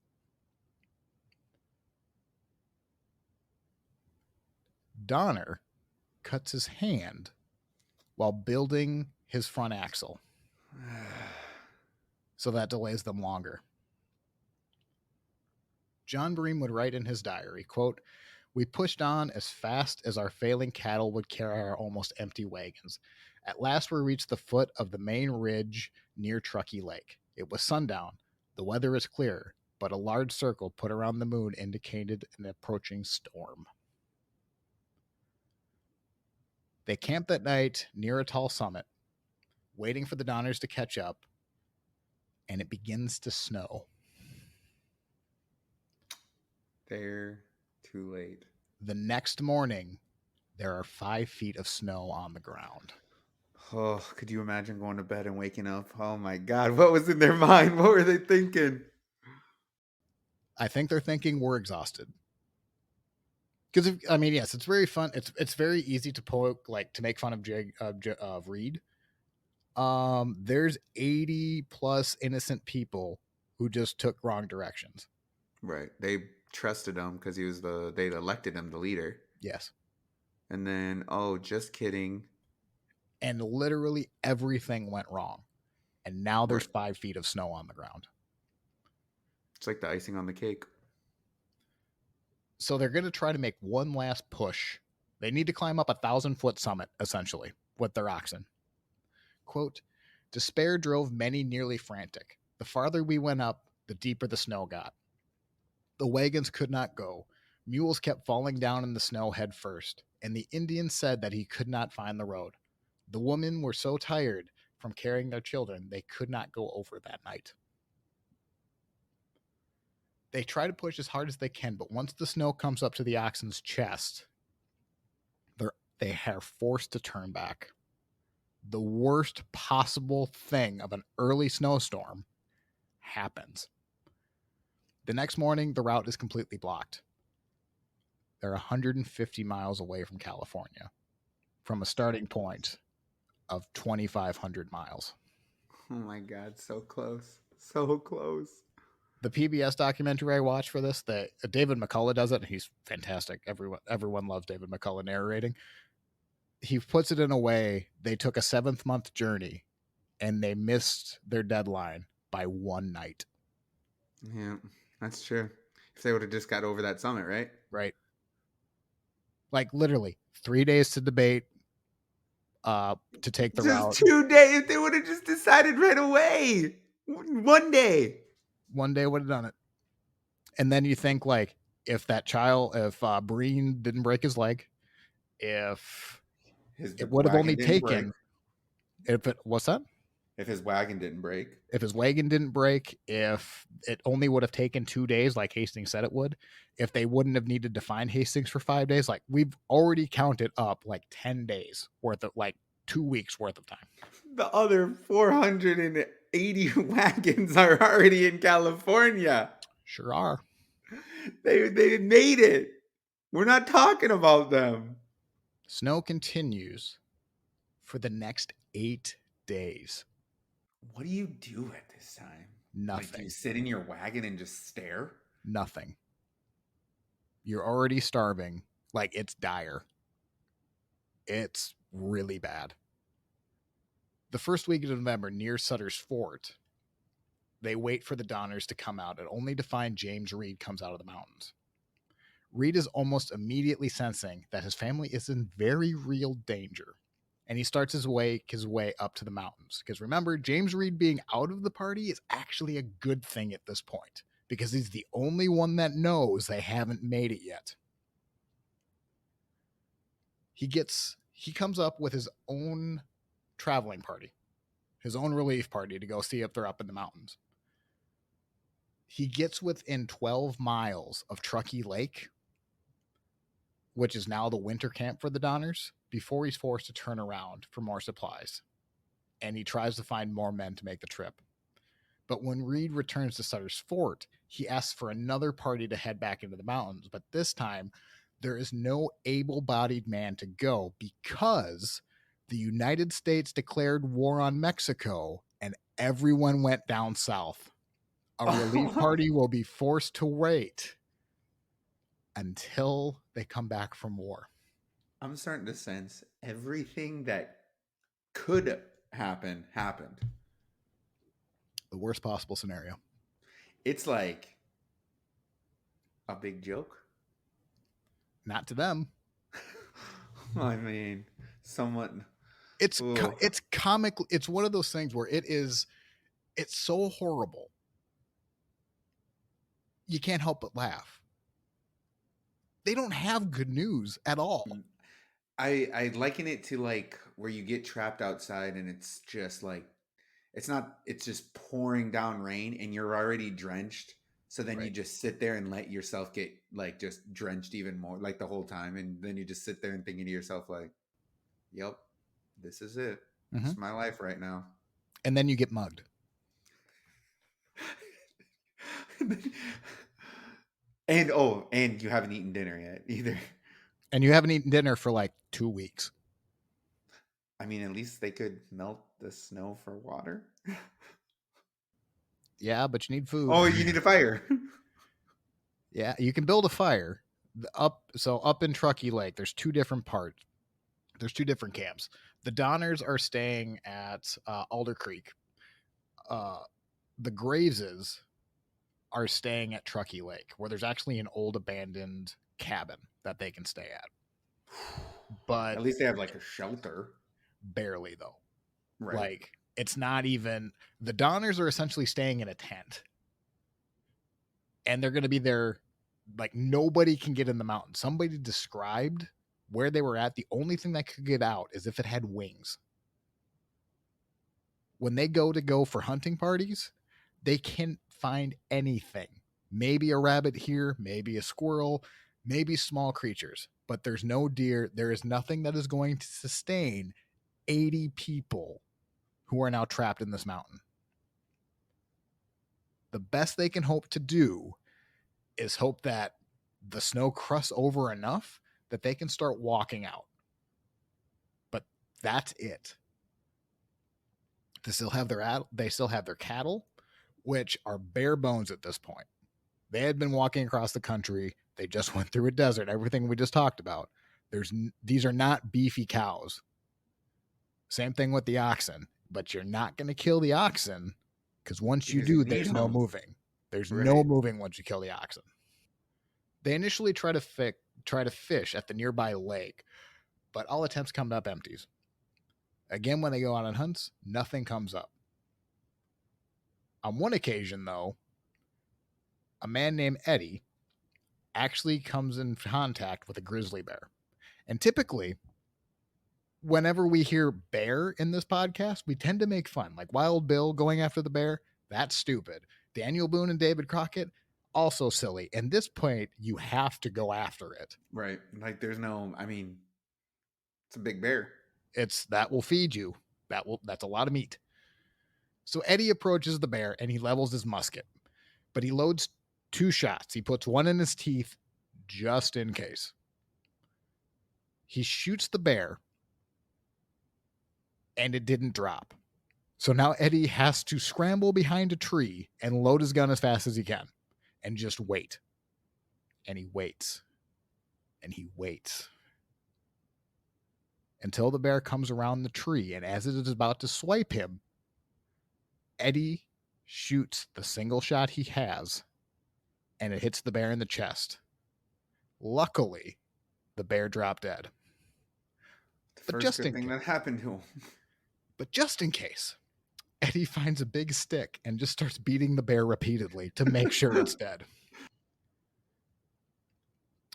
Donner cuts his hand while building his front axle. So that delays them longer. John Bream would write in his diary, quote, "We pushed on as fast as our failing cattle would carry our almost empty wagons. At last we reached the foot of the main ridge near Truckee Lake. It was sundown. The weather is clear, but a large circle put around the moon indicated an approaching storm." They camped that night near a tall summit, waiting for the Donners to catch up, and it begins to snow. They're too late. The next morning, there are 5 feet of snow on the ground. Oh, could you imagine going to bed and waking up? Oh my God, what was in their mind? What were they thinking? I think they're thinking we're exhausted. Because I mean, yes, it's very fun. It's very easy to poke, like to make fun of Reed. There's 80 plus innocent people who just took wrong directions. Right. They trusted him because they elected him the leader. Yes, And then, oh, just kidding. and literally everything went wrong, and now there's Right. 5 feet of snow on the ground. It's like the icing on the cake. So they're going to try to make one last push. They need to climb up 1,000-foot summit, essentially, with their oxen. Quote, "Despair drove many nearly frantic. The farther we went up, the deeper the snow got. The wagons could not go. Mules kept falling down in the snow head first, and the Indian said that he could not find the road. The women were so tired from carrying their children they could not go over that night." They try to push as hard as they can, but once the snow comes up to the oxen's chest, they are forced to turn back. The worst possible thing of an early snowstorm happens. The next morning, the route is completely blocked. They're 150 miles away from California, from a starting point of 2,500 miles. Oh my God, so close. So close. The PBS documentary I watched for this, that David McCullough does it, and he's fantastic. Everyone loves David McCullough narrating. He puts it in a way they took a 7th-month journey and they missed their deadline by one night. Yeah, that's true. If they would have just got over that summit, right? Right. Like literally 3 days to debate, to take the Just route. 2 days. If they would have just decided right away. One day. One day would have done it. And then you think like if Breen didn't break his leg, if His it would have wagon only didn't break. taken if it what's that? If his wagon didn't break. If his wagon didn't break, if it only would have taken 2 days, like Hastings said it would, if they wouldn't have needed to find Hastings for 5 days, like we've already counted up like 10 days worth of like 2 weeks worth of time. The other 480 wagons are already in California. Sure are. They made it. We're not talking about them. Snow continues for the next 8 days. What do you do at this time? Like, do you Nothing. sit in your wagon and just stare? Nothing. You're already starving. Like, it's dire. It's really bad. The first week of November, near Sutter's Fort, they wait for the Donners to come out, and only to find James Reed comes out of the mountains. Reed is almost immediately sensing that his family is in very real danger, and he starts his way up to the mountains. Because remember, James Reed being out of the party is actually a good thing at this point, because he's the only one that knows they haven't made it yet. He comes up with his own traveling party, his own relief party to go see if they're up in the mountains. He gets within 12 miles of Truckee Lake, which is now the winter camp for the Donners, before he's forced to turn around for more supplies. And he tries to find more men to make the trip. But when Reed returns to Sutter's Fort, he asks for another party to head back into the mountains. But this time, there is no able-bodied man to go because the United States declared war on Mexico and everyone went down south. A relief party will be forced to wait until they come back from war. I'm starting to sense everything that could happen happened. The worst possible scenario. It's like a big joke. Not to them. I mean, someone. It's comic. It's one of those things where it's so horrible. You can't help but laugh. They don't have good news at all. I liken it to like where you get trapped outside and it's just like it's just pouring down rain and you're already drenched. So then you just sit there and let yourself get like just drenched even more like the whole time. And then you just sit there and thinking to yourself like, yep, this is it. Mm-hmm. This is my life right now. And then you get mugged. and you haven't eaten dinner yet either. And you haven't eaten dinner for like 2 weeks. I mean, at least they could melt the snow for water. Yeah, but you need food. Oh, you need a fire. Yeah, you can build a fire. Up in Truckee Lake, there's two different parts. There's two different camps. The Donners are staying at Alder Creek. The Graveses are staying at Truckee Lake, where there's actually an old abandoned cabin that they can stay at. But at least they have like a shelter. Barely though. Right. Like it's not even the Donners are essentially staying in a tent. And they're going to be there like nobody can get in the mountain. Somebody described where they were at. The only thing that could get out is if it had wings. When they go for hunting parties, they can't find anything. Maybe a rabbit here, maybe a squirrel, maybe small creatures, but there's no deer. There is nothing that is going to sustain 80 people who are now trapped in this mountain. The best they can hope to do is hope that the snow crusts over enough that they can start walking out. But that's it. They still have their cattle, which are bare bones at this point. They had been walking across the country. They just went through a desert, everything we just talked about. These are not beefy cows. Same thing with the oxen, but you're not going to kill the oxen because once you do, there's no moving. There's no moving once you kill the oxen. They initially try to fish at the nearby lake, but all attempts come up empties. Again, when they go out on hunts, nothing comes up. On one occasion, though, a man named Eddie actually comes in contact with a grizzly bear. And typically, whenever we hear bear in this podcast, we tend to make fun. Like Wild Bill going after the bear, that's stupid. Daniel Boone and David Crockett, also silly. And this point, you have to go after it. Right. Like there's no, I mean, it's a big bear. It's that will feed you. That's a lot of meat. So Eddie approaches the bear and he levels his musket, but he loads 2 shots. He puts one in his teeth just in case. He shoots the bear and it didn't drop. So now Eddie has to scramble behind a tree and load his gun as fast as he can and just wait. And he waits. And he waits until the bear comes around the tree. And as it is about to swipe him, Eddie shoots the single shot he has and it hits the bear in the chest. Luckily, the bear dropped dead. The But first good thing that happened to him. But just in case, Eddie finds a big stick and just starts beating the bear repeatedly to make sure it's dead.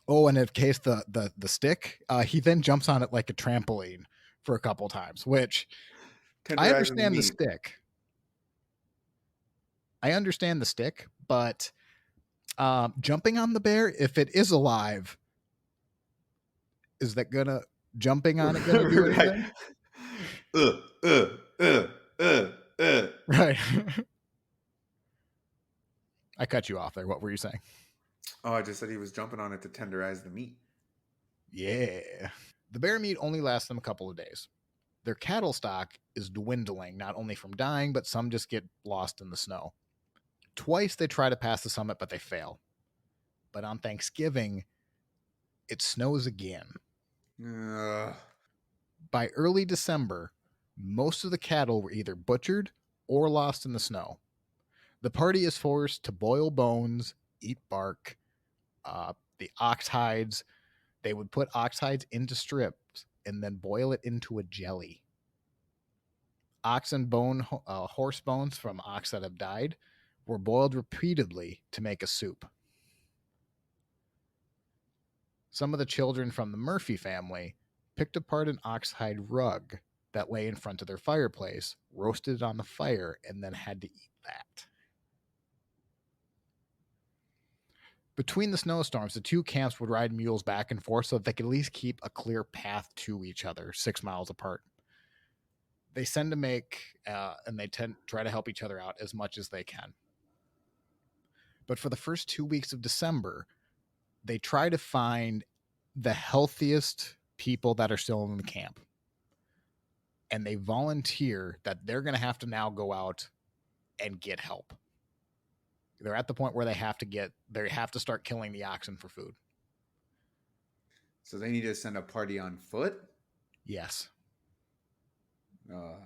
Oh, and in case the stick, he then jumps on it like a trampoline for a couple times, which I understand the stick. But jumping on the bear, if it is alive, is that jumping on it gonna do anything? Right. I cut you off there. What were you saying? Oh, I just said he was jumping on it to tenderize the meat. Yeah. The bear meat only lasts them a couple of days. Their cattle stock is dwindling, not only from dying, but some just get lost in the snow. Twice they try to pass the summit, but they fail. But on Thanksgiving, it snows again. By early December, most of the cattle were either butchered or lost in the snow. The party is forced to boil bones, eat bark, the ox hides. They would put ox hides into strips and then boil it into a jelly. Ox and horse bones from ox that have died were boiled repeatedly to make a soup. Some of the children from the Murphy family picked apart an oxhide rug that lay in front of their fireplace, roasted it on the fire, and then had to eat that. Between the snowstorms, the 2 camps would ride mules back and forth so that they could at least keep a clear path to each other 6 miles apart. They tend to try to help each other out as much as they can. But for the first 2 weeks of December, they try to find the healthiest people that are still in the camp. And they volunteer that they're going to have to now go out and get help. They're at the point where they have to start killing the oxen for food. So they need to send a party on foot? Yes. The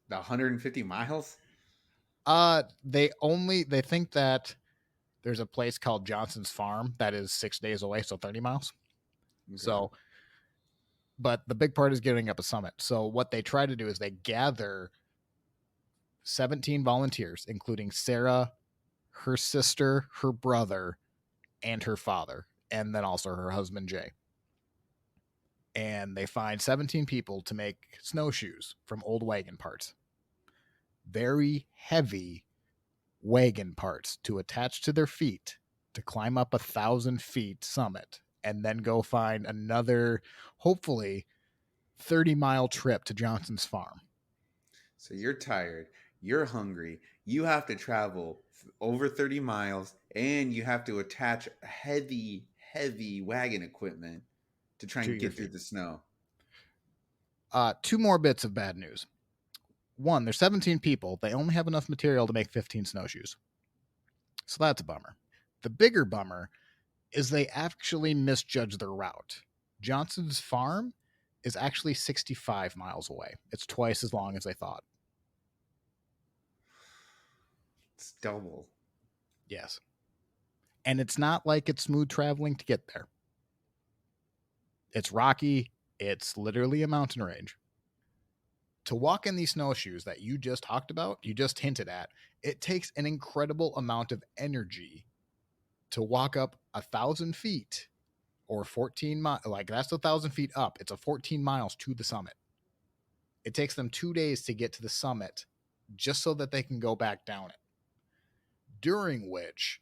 150 miles? They think that there's a place called Johnson's Farm that is 6 days away, so 30 miles. Okay. So, but the big part is getting up a summit. So what they try to do is they gather 17 volunteers, including Sarah, her sister, her brother, and her father, and then also her husband, Jay. And they find 17 people to make snowshoes from old wagon parts. Very heavy wagon parts to attach to their feet to climb up 1,000 feet summit and then go find another, hopefully, 30-mile trip to Johnson's Farm. So you're tired, you're hungry, you have to travel over 30 miles, and you have to attach heavy wagon equipment to try and get through the snow. 2 more bits of bad news. 1, there's 17 people. They only have enough material to make 15 snowshoes. So that's a bummer. The bigger bummer is they actually misjudged their route. Johnson's Farm is actually 65 miles away. It's twice as long as they thought. It's double. Yes. And it's not like it's smooth traveling to get there. It's rocky. It's literally a mountain range. To walk in these snowshoes that you just talked about, you just hinted at, it takes an incredible amount of energy to walk up 1,000 feet or 14 miles. Like that's 1,000 feet up. It's a 14 miles to the summit. It takes them 2 days to get to the summit just so that they can go back down it. During which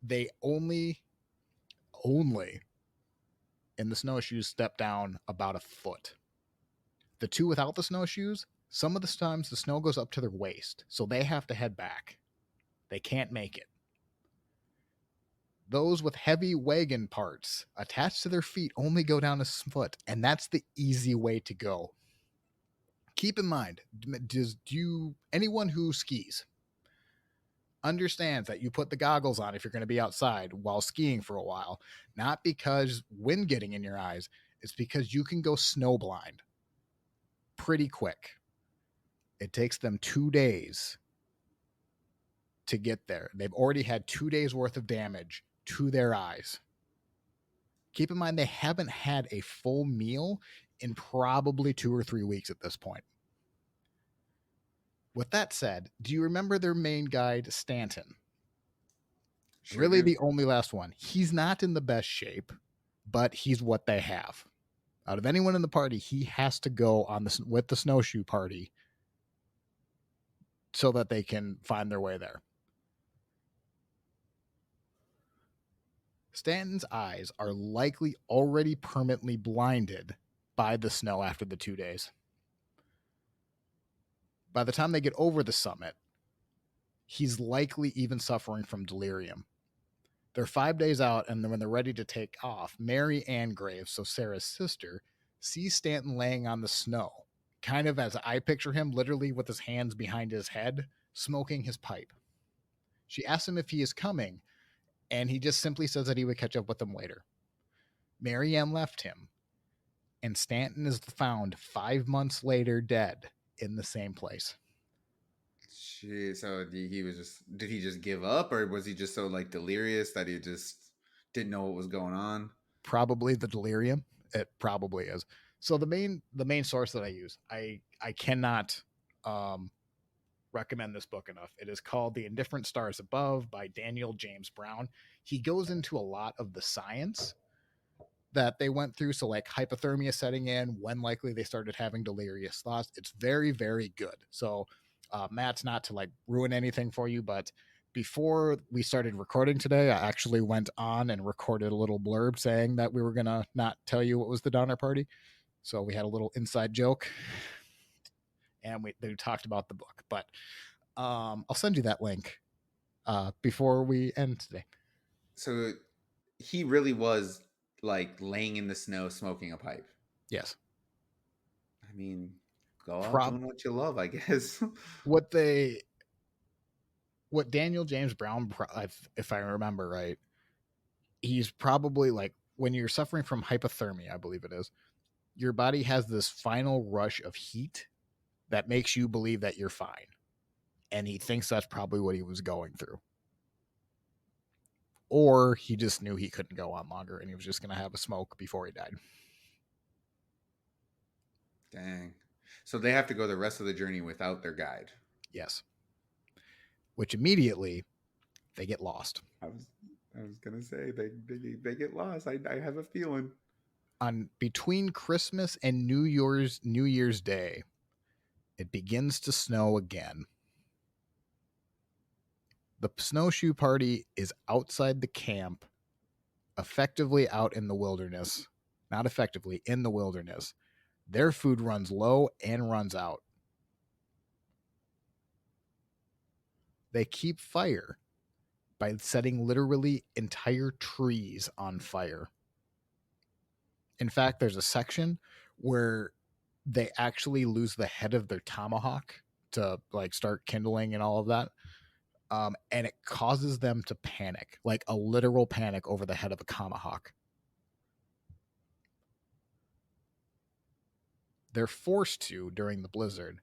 they only in the snowshoes step down about a foot. The two without the snowshoes, some of the times the snow goes up to their waist, so they have to head back. They can't make it. Those with heavy wagon parts attached to their feet only go down a foot, and that's the easy way to go. Keep in mind, anyone who skis understands that you put the goggles on if you're going to be outside while skiing for a while, not because wind getting in your eyes, it's because you can go snowblind pretty quick. It takes them 2 days to get there. They've already had 2 days worth of damage to their eyes. Keep in mind, they haven't had a full meal in probably 2 or 3 weeks at this point. With that said, do you remember their main guide, Stanton? Sure Really do. the only last one. He's not in the best shape, but he's what they have. Out of anyone in the party, he has to go on with the snowshoe party so that they can find their way there. Stanton's eyes are likely already permanently blinded by the snow after the 2 days. By the time they get over the summit, he's likely even suffering from delirium. They're 5 days out, and then when they're ready to take off, Mary Ann Graves, so Sarah's sister, sees Stanton laying on the snow, kind of as I picture him, literally with his hands behind his head, smoking his pipe. She asks him if he is coming, and he just simply says that he would catch up with them later. Mary Ann left him, and Stanton is found 5 months later dead in the same place. Shit, so did he just give up, or was he just so like delirious that he just didn't know what was going on? Probably the delirium. It probably is. So the main source that I use, I cannot recommend this book enough. It is called The Indifferent Stars Above by Daniel James Brown. He goes into a lot of the science that they went through. So like hypothermia setting in, when likely they started having delirious thoughts. It's very, very good. So Matt's, not to like ruin anything for you, but before we started recording today, I actually went on and recorded a little blurb saying that we were going to not tell you what was the Donner Party. So we had a little inside joke and they talked about the book, but I'll send you that link before we end today. So he really was like laying in the snow smoking a pipe. Yes. I mean, go out Prob doing what you love, I guess. what they what Daniel James Brown, if I remember right, he's probably like, when you're suffering from hypothermia, I believe it is, your body has this final rush of heat that makes you believe that you're fine. And he thinks that's probably what he was going through. Or he just knew he couldn't go on longer and he was just going to have a smoke before he died. Dang. So they have to go the rest of the journey without their guide. Yes. Which immediately they get lost. I was gonna say they get lost. I have a feeling. On between Christmas and New Year's Day, it begins to snow again. The snowshoe party is outside the camp, effectively out in the wilderness. Not effectively, in the wilderness. Their food runs low and runs out. They keep fire by setting literally entire trees on fire. In fact, there's a section where they actually lose the head of their tomahawk to like start kindling and all of that. And it causes them to panic, like a literal panic over the head of a tomahawk. They're forced to, during the blizzard,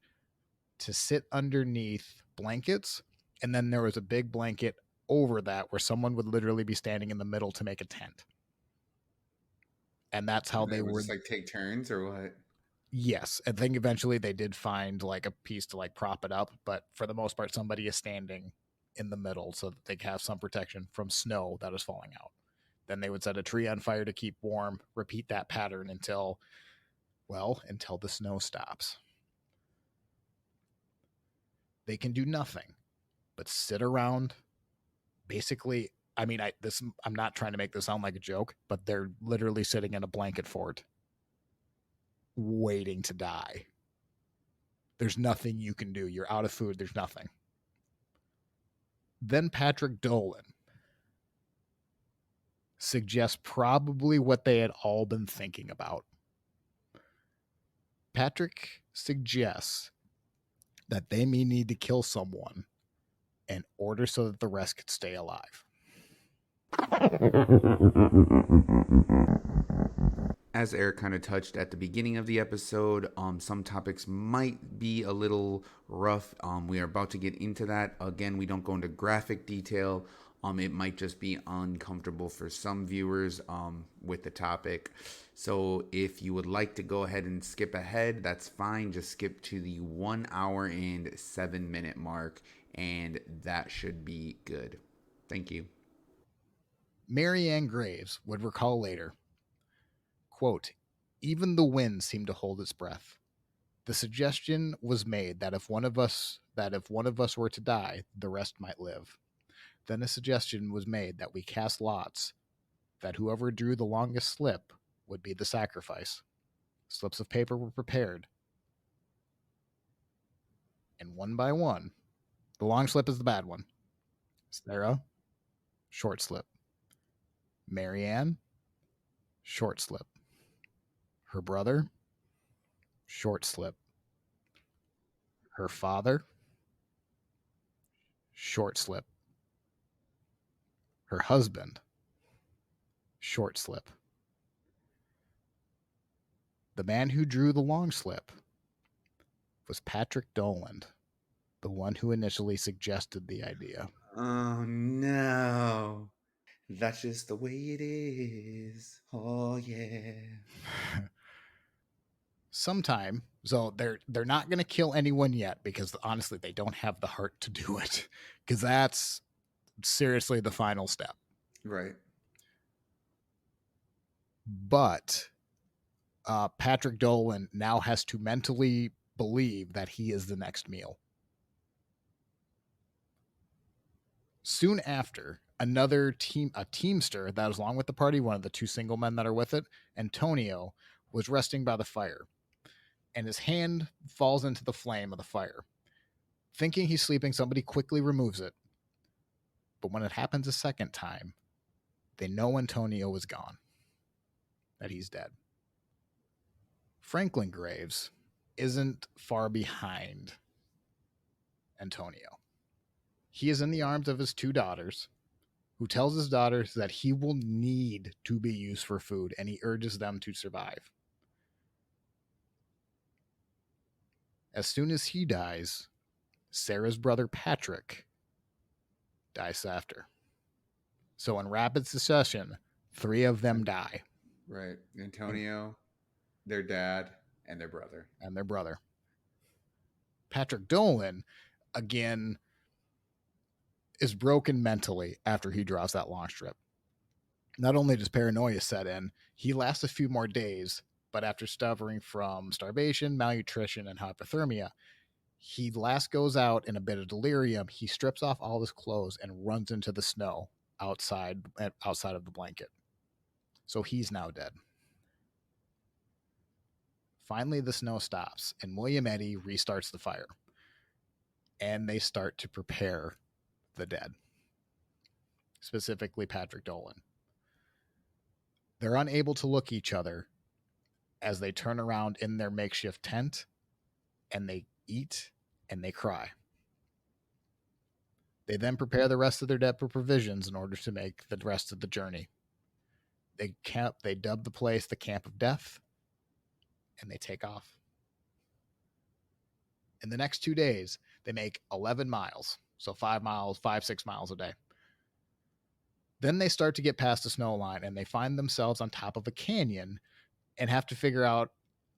to sit underneath blankets, and then there was a big blanket over that where someone would literally be standing in the middle to make a tent. And that's how And they they would were. just like take turns or what? Yes, I think eventually they did find like a piece to like prop it up, but for the most part, somebody is standing in the middle so that they have some protection from snow that is falling out. Then they would set a tree on fire to keep warm, repeat that pattern until, well, until the snow stops. They can do nothing but sit around. Basically, I mean, I'm not trying to make this sound like a joke, but they're literally sitting in a blanket fort waiting to die. There's nothing you can do. You're out of food. There's nothing. Then Patrick Dolan suggests probably what they had all been thinking about. Patrick suggests that they may need to kill someone in order so that the rest could stay alive. As Eric kind of touched at the beginning of the episode, some topics might be a little rough. We are about to get into that. Again, we don't go into graphic detail. It might just be uncomfortable for some viewers with the topic. So if you would like to go ahead and skip ahead, that's fine. Just skip to the 1 hour and 7 minute mark, and that should be good. Thank you. Mary Ann Graves would recall later, quote, even the wind seemed to hold its breath. The suggestion was made that if one of us were to die, the rest might live. Then a suggestion was made that we cast lots, that whoever drew the longest slip would be the sacrifice. Slips of paper were prepared, and one by one, the long slip is the bad one. Sarah, short slip. Marianne, short slip. Her brother, short slip. Her father, short slip. Her husband, short slip. The man who drew the long slip was Patrick Dolan, the one who initially suggested the idea. Oh no. That's just the way it is. Oh yeah. Sometime, so they're not going to kill anyone yet because honestly they don't have the heart to do it, because that's seriously the final step. Right. But Patrick Dolan now has to mentally believe that he is the next meal. Soon after, a teamster that was along with the party, one of the two single men that are with it, Antonio, was resting by the fire, and his hand falls into the flame of the fire. Thinking he's sleeping, somebody quickly removes it. But when it happens a second time, they know Antonio is gone, that he's dead. Franklin Graves isn't far behind Antonio. He is in the arms of his two daughters, who tells his daughters that he will need to be used for food, and he urges them to survive. As soon as he dies, Sarah's brother Patrick dies after. So in rapid succession, 3 of them die. Right. Antonio, their dad, and their brother. And their brother. Patrick Dolan, again, is broken mentally after he draws that long strip. Not only does paranoia set in, he lasts a few more days, but after suffering from starvation, malnutrition, and hypothermia, he last goes out in a bit of delirium. He strips off all his clothes and runs into the snow outside of the blanket. So he's now dead. Finally, the snow stops, and William Eddy restarts the fire. And they start to prepare the dead, specifically Patrick Dolan. They're unable to look each other as they turn around in their makeshift tent, and they eat and they cry. They then prepare the rest of their dead for provisions in order to make the rest of the journey. They dub the place the Camp of Death, and they take off. In the next 2 days, they make 11 miles, so 6 miles a day. Then they start to get past the snow line, and they find themselves on top of a canyon and have to figure out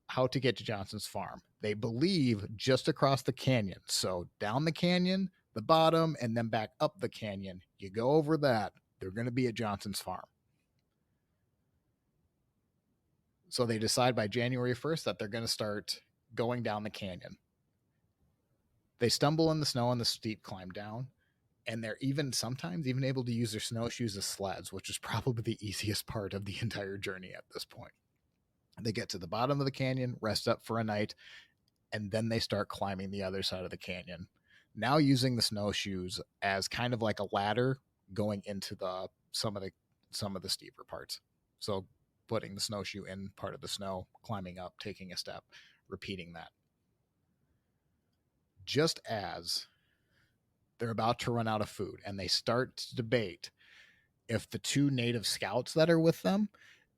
how to get to Johnson's farm. They believe just across the canyon. So down the canyon, the bottom, and then back up the canyon. You go over that, they're going to be at Johnson's farm. So they decide by January 1st that they're going to start going down the canyon. They stumble in the snow on the steep climb down, and they're sometimes even able to use their snowshoes as sleds, which is probably the easiest part of the entire journey at this point. They get to the bottom of the canyon, rest up for a night, and then they start climbing the other side of the canyon. Now using the snowshoes as kind of like a ladder going into some of the steeper parts. So putting the snowshoe in part of the snow, climbing up, taking a step, repeating that. Just as they're about to run out of food and they start to debate if the two native scouts that are with them,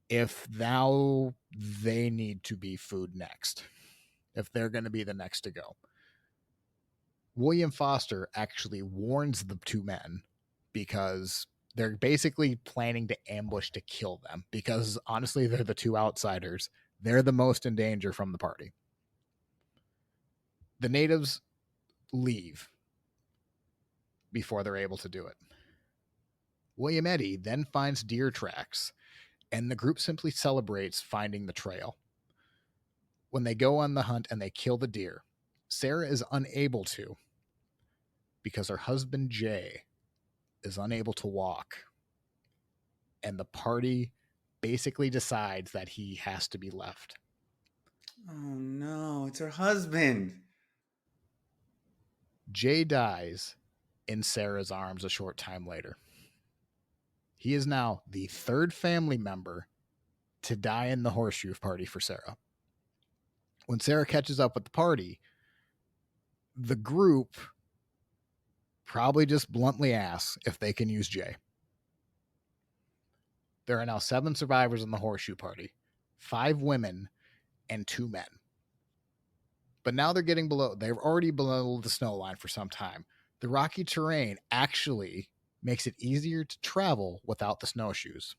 if now they need to be food next, if they're going to be the next to go. William Foster actually warns the two men because they're basically planning to ambush to kill them because honestly, they're the two outsiders. They're the most in danger from the party. The natives leave before they're able to do it. William Eddy then finds deer tracks, and the group simply celebrates finding the trail. When they go on the hunt and they kill the deer, Sarah is unable to because her husband Jay is unable to walk, and the party basically decides that he has to be left. Oh no, it's her husband. Jay dies in Sarah's arms a short time later. He is now the third family member to die in the horseshoe party for Sarah. When Sarah catches up with the party, the group probably just bluntly asks if they can use Jay. There are now 7 survivors in the horseshoe party, 5 women and 2 men. But now they're getting below, they're already below the snow line for some time. The rocky terrain actually makes it easier to travel without the snowshoes.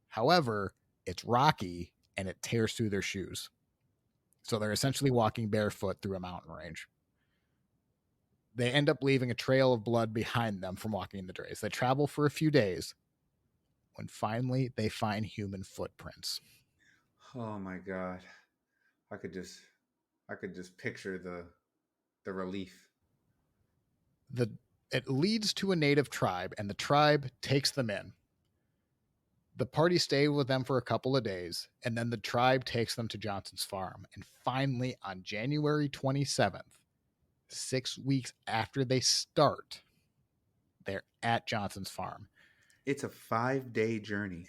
However, it's rocky and it tears through their shoes. So they're essentially walking barefoot through a mountain range. They end up leaving a trail of blood behind them from walking in the drays. They travel for a few days when finally they find human footprints. Oh my god. I could just I could just picture the relief. The It leads to a native tribe, and the tribe takes them in. The party stay with them for a couple of days, and then the tribe takes them to Johnson's farm. And finally, on January 27th, 6 weeks after they start, they're at Johnson's farm. It's a 5-day journey.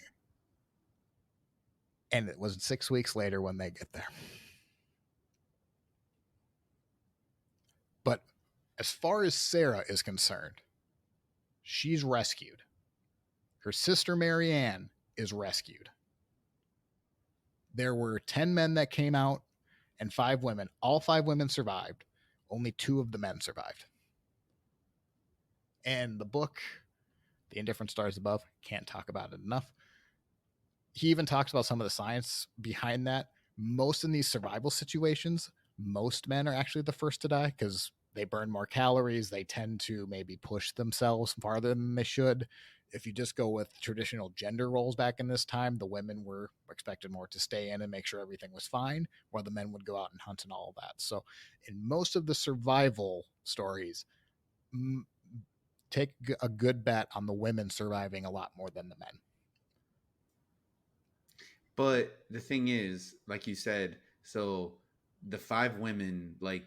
And it was 6 weeks later when they get there. But as far as Sarah is concerned, she's rescued. Her sister Marianne is rescued. There were 10 men that came out and 5 women. All 5 women survived. Only 2 of the men survived. And the book, The Indifferent Stars Above, can't talk about it enough. He even talks about some of the science behind that. Most in these survival situations, most men are actually the first to die because they burn more calories. They tend to maybe push themselves farther than they should. If you just go with traditional gender roles back in this time, the women were expected more to stay in and make sure everything was fine, while the men would go out and hunt and all of that. So in most of the survival stories, take a good bet on the women surviving a lot more than the men. But the thing is, like you said, so the 5 women, like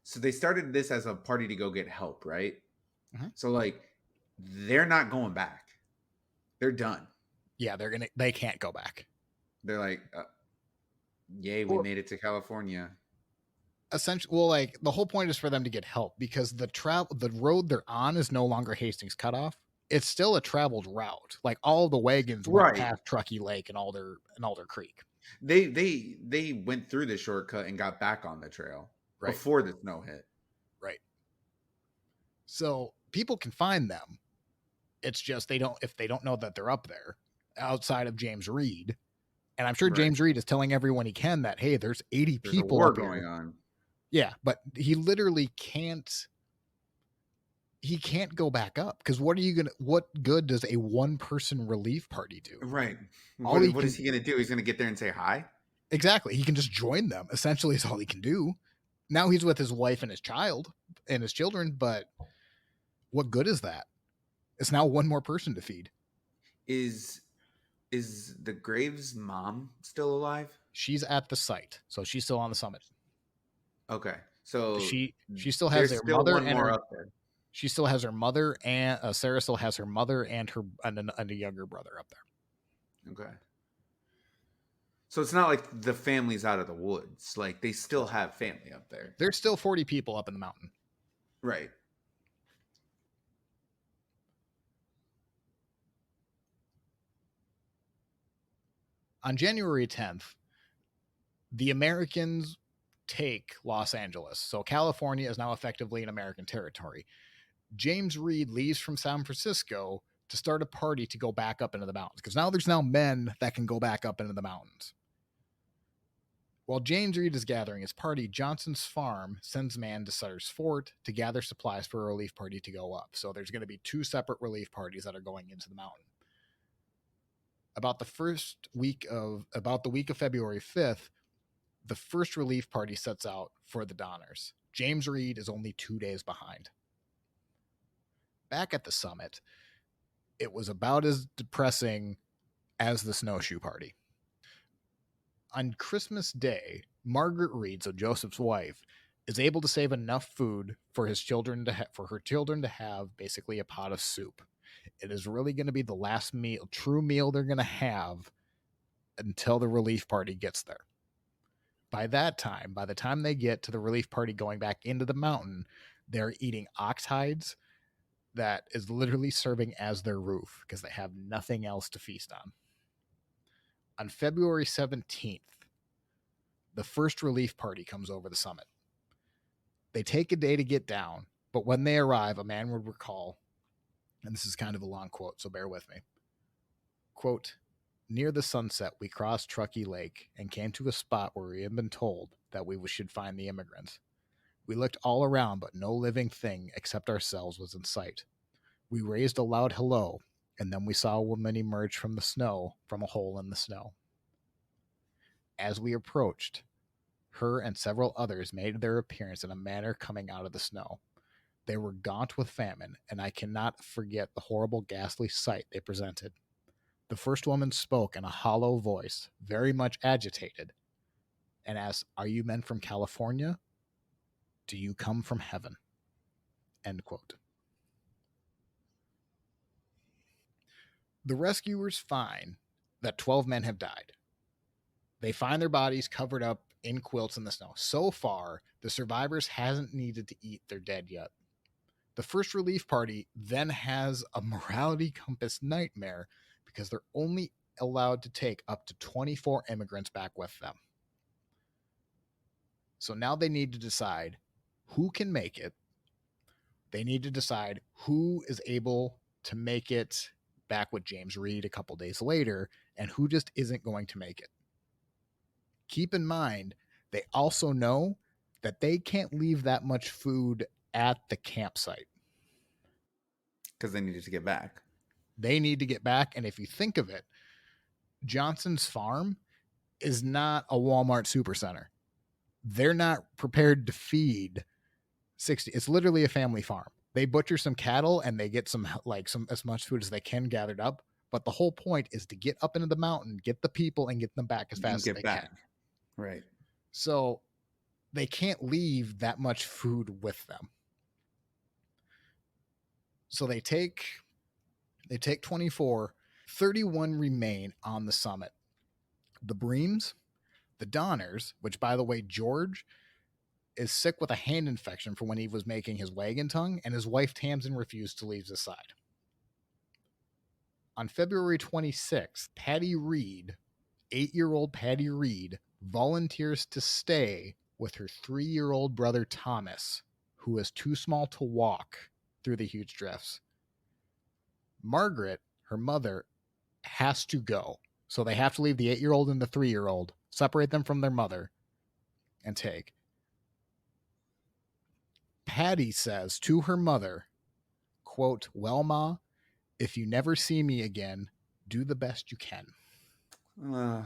so they started this as a party to go get help, right? Mm-hmm. So like they're not going back. They're done. Yeah, they can't go back. They're like, yay, we made it to California. Essentially, well, like the whole point is for them to get help because the road they're on is no longer Hastings Cutoff. It's still a traveled route. Like all the wagons went Right. past Truckee Lake and Alder Creek. They went through the shortcut and got back on the trail Right. before the snow hit. Right. So people can find them. It's just if they don't know that they're up there outside of James Reed, And I'm sure Right. James Reed is telling everyone he can that, hey, there's 80 There's a people war up going here. on. Yeah, but he literally can't. He can't go back up because what good does a one person relief party do? Right. All he What is can he gonna do? He's gonna get there and say hi? exactly, he can just join them. Essentially, is all he can do. Now he's with his wife and his child and his children, but what good is that? It's now one more person to feed. Is the Graves mom still alive? She's at the site, so she's still on the summit. Okay. So She still has there's their still mother one and more her. up there. She still has her mother, and Sarah still has her mother and her and a younger brother up there. Okay. So it's not like the family's out of the woods. Like they still have family up there. There's still 40 people up in the mountain. Right. On January 10th, the Americans take Los Angeles. So California is now effectively an American territory. James Reed leaves from San Francisco to start a party to go back up into the mountains because now there's men that can go back up into the mountains. While James Reed is gathering his party, Johnson's farm sends man to Sutter's Fort to gather supplies for a relief party to go up. So there's going to be two separate relief parties that are going into the mountain. About the week of February 5th, the first relief party sets out for the Donners. James Reed is only 2 days behind. Back at the summit, it was about as depressing as the snowshoe party. On Christmas Day, Margaret Reed, so Joseph's wife, is able to save enough food for her children to have basically a pot of soup. It is really going to be the last true meal they're going to have until the relief party gets there. By the time they get to the relief party going back into the mountain, they're eating ox hides that is literally serving as their roof because they have nothing else to feast on. On February 17th, the first relief party comes over the summit. They take a day to get down, but when they arrive, a man would recall, and this is kind of a long quote, so bear with me. Quote, near the sunset, we crossed Truckee Lake and came to a spot where we had been told that we should find the immigrants. We looked all around, but no living thing except ourselves was in sight. We raised a loud hello, and then we saw a woman emerge from the snow from a hole in the snow. As we approached, her and several others made their appearance in a manner coming out of the snow. They were gaunt with famine, and I cannot forget the horrible, ghastly sight they presented. The first woman spoke in a hollow voice, very much agitated, and asked, are you men from California? Do you come from heaven? End quote. The rescuers find that 12 men have died. They find their bodies covered up in quilts in the snow. So far, the survivors hasn't needed to eat their dead yet. The first relief party then has a morality compass nightmare because they're only allowed to take up to 24 immigrants back with them. So now they need to decide who can make it. They need to decide who is able to make it back with James Reed a couple days later and who just isn't going to make it. Keep in mind, they also know that they can't leave that much food at the campsite. Because they needed to get back. They need to get back. And if you think of it, Johnson's farm is not a Walmart supercenter. They're not prepared to feed 60. It's literally a family farm. They butcher some cattle and they get some as much food as they can gathered up. But the whole point is to get up into the mountain, get the people, and get them back as fast as Get they back. can. Right. So they can't leave that much food with them. So they take 24, 31 remain on the summit. The Breams, the Donners, which by the way, George is sick with a hand infection from when he was making his wagon tongue, and his wife Tamsin refused to leave his side. On February 26th, Patty Reed, 8-year-old Patty Reed, volunteers to stay with her 3-year-old brother Thomas, who is too small to walk through the huge drifts. Margaret, her mother, has to go. So they have to leave the 8-year-old and the 3-year-old, separate them from their mother, and take. Patty says to her mother, quote, "Well, Ma, if you never see me again, do the best you can." Ugh.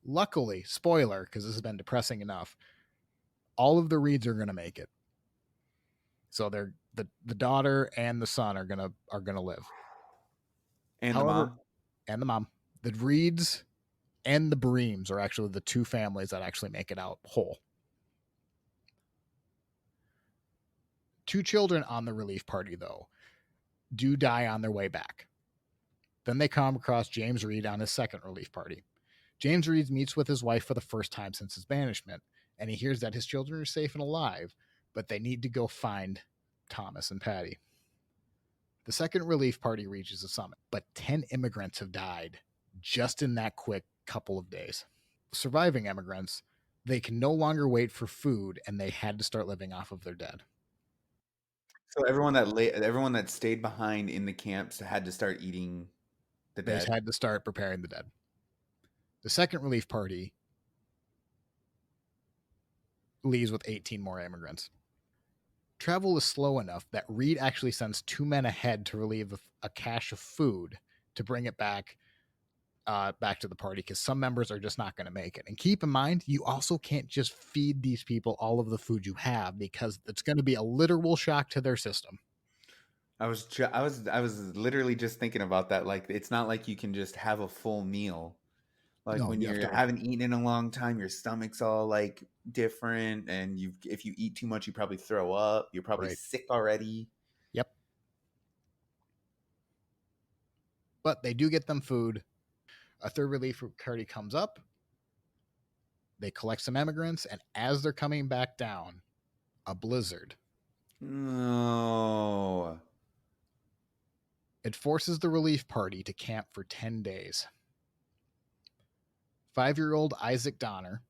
Luckily, spoiler, because this has been depressing enough, all of the Reeds are going to make it. So they're the daughter and the son are gonna live. And the However, mom. and the mom, the Reeds and the Breams are actually the two families that actually make it out whole. 2 children on the relief party, though, do die on their way back. Then they come across James Reed on his second relief party. James Reed meets with his wife for the first time since his banishment, and he hears that his children are safe and alive, but they need to go find Thomas and Patty. The second relief party reaches the summit, but 10 immigrants have died just in that quick couple of days. Surviving immigrants, they can no longer wait for food, and they had to start living off of their dead. So everyone that stayed behind in the camps had to start eating the They dead. had to start preparing the dead. The second relief party leaves with 18 more immigrants. Travel is slow enough that Reed actually sends 2 men ahead to relieve a cache of food to bring it back to the party, because some members are just not going to make it. And keep in mind, you also can't just feed these people all of the food you have, because it's going to be a literal shock to their system. I was literally just thinking about that. Like, it's not like you can just have a full meal. Like, No, when you have you to. haven't eaten in a long time, your stomach's all like different, and if you eat too much, you probably throw up. You're probably Right. sick already. Yep. But they do get them food. A third relief party comes up. They collect some immigrants, and as they're coming back down, a blizzard. No. It forces the relief party to camp for 10 days. 5-year-old Isaac Donner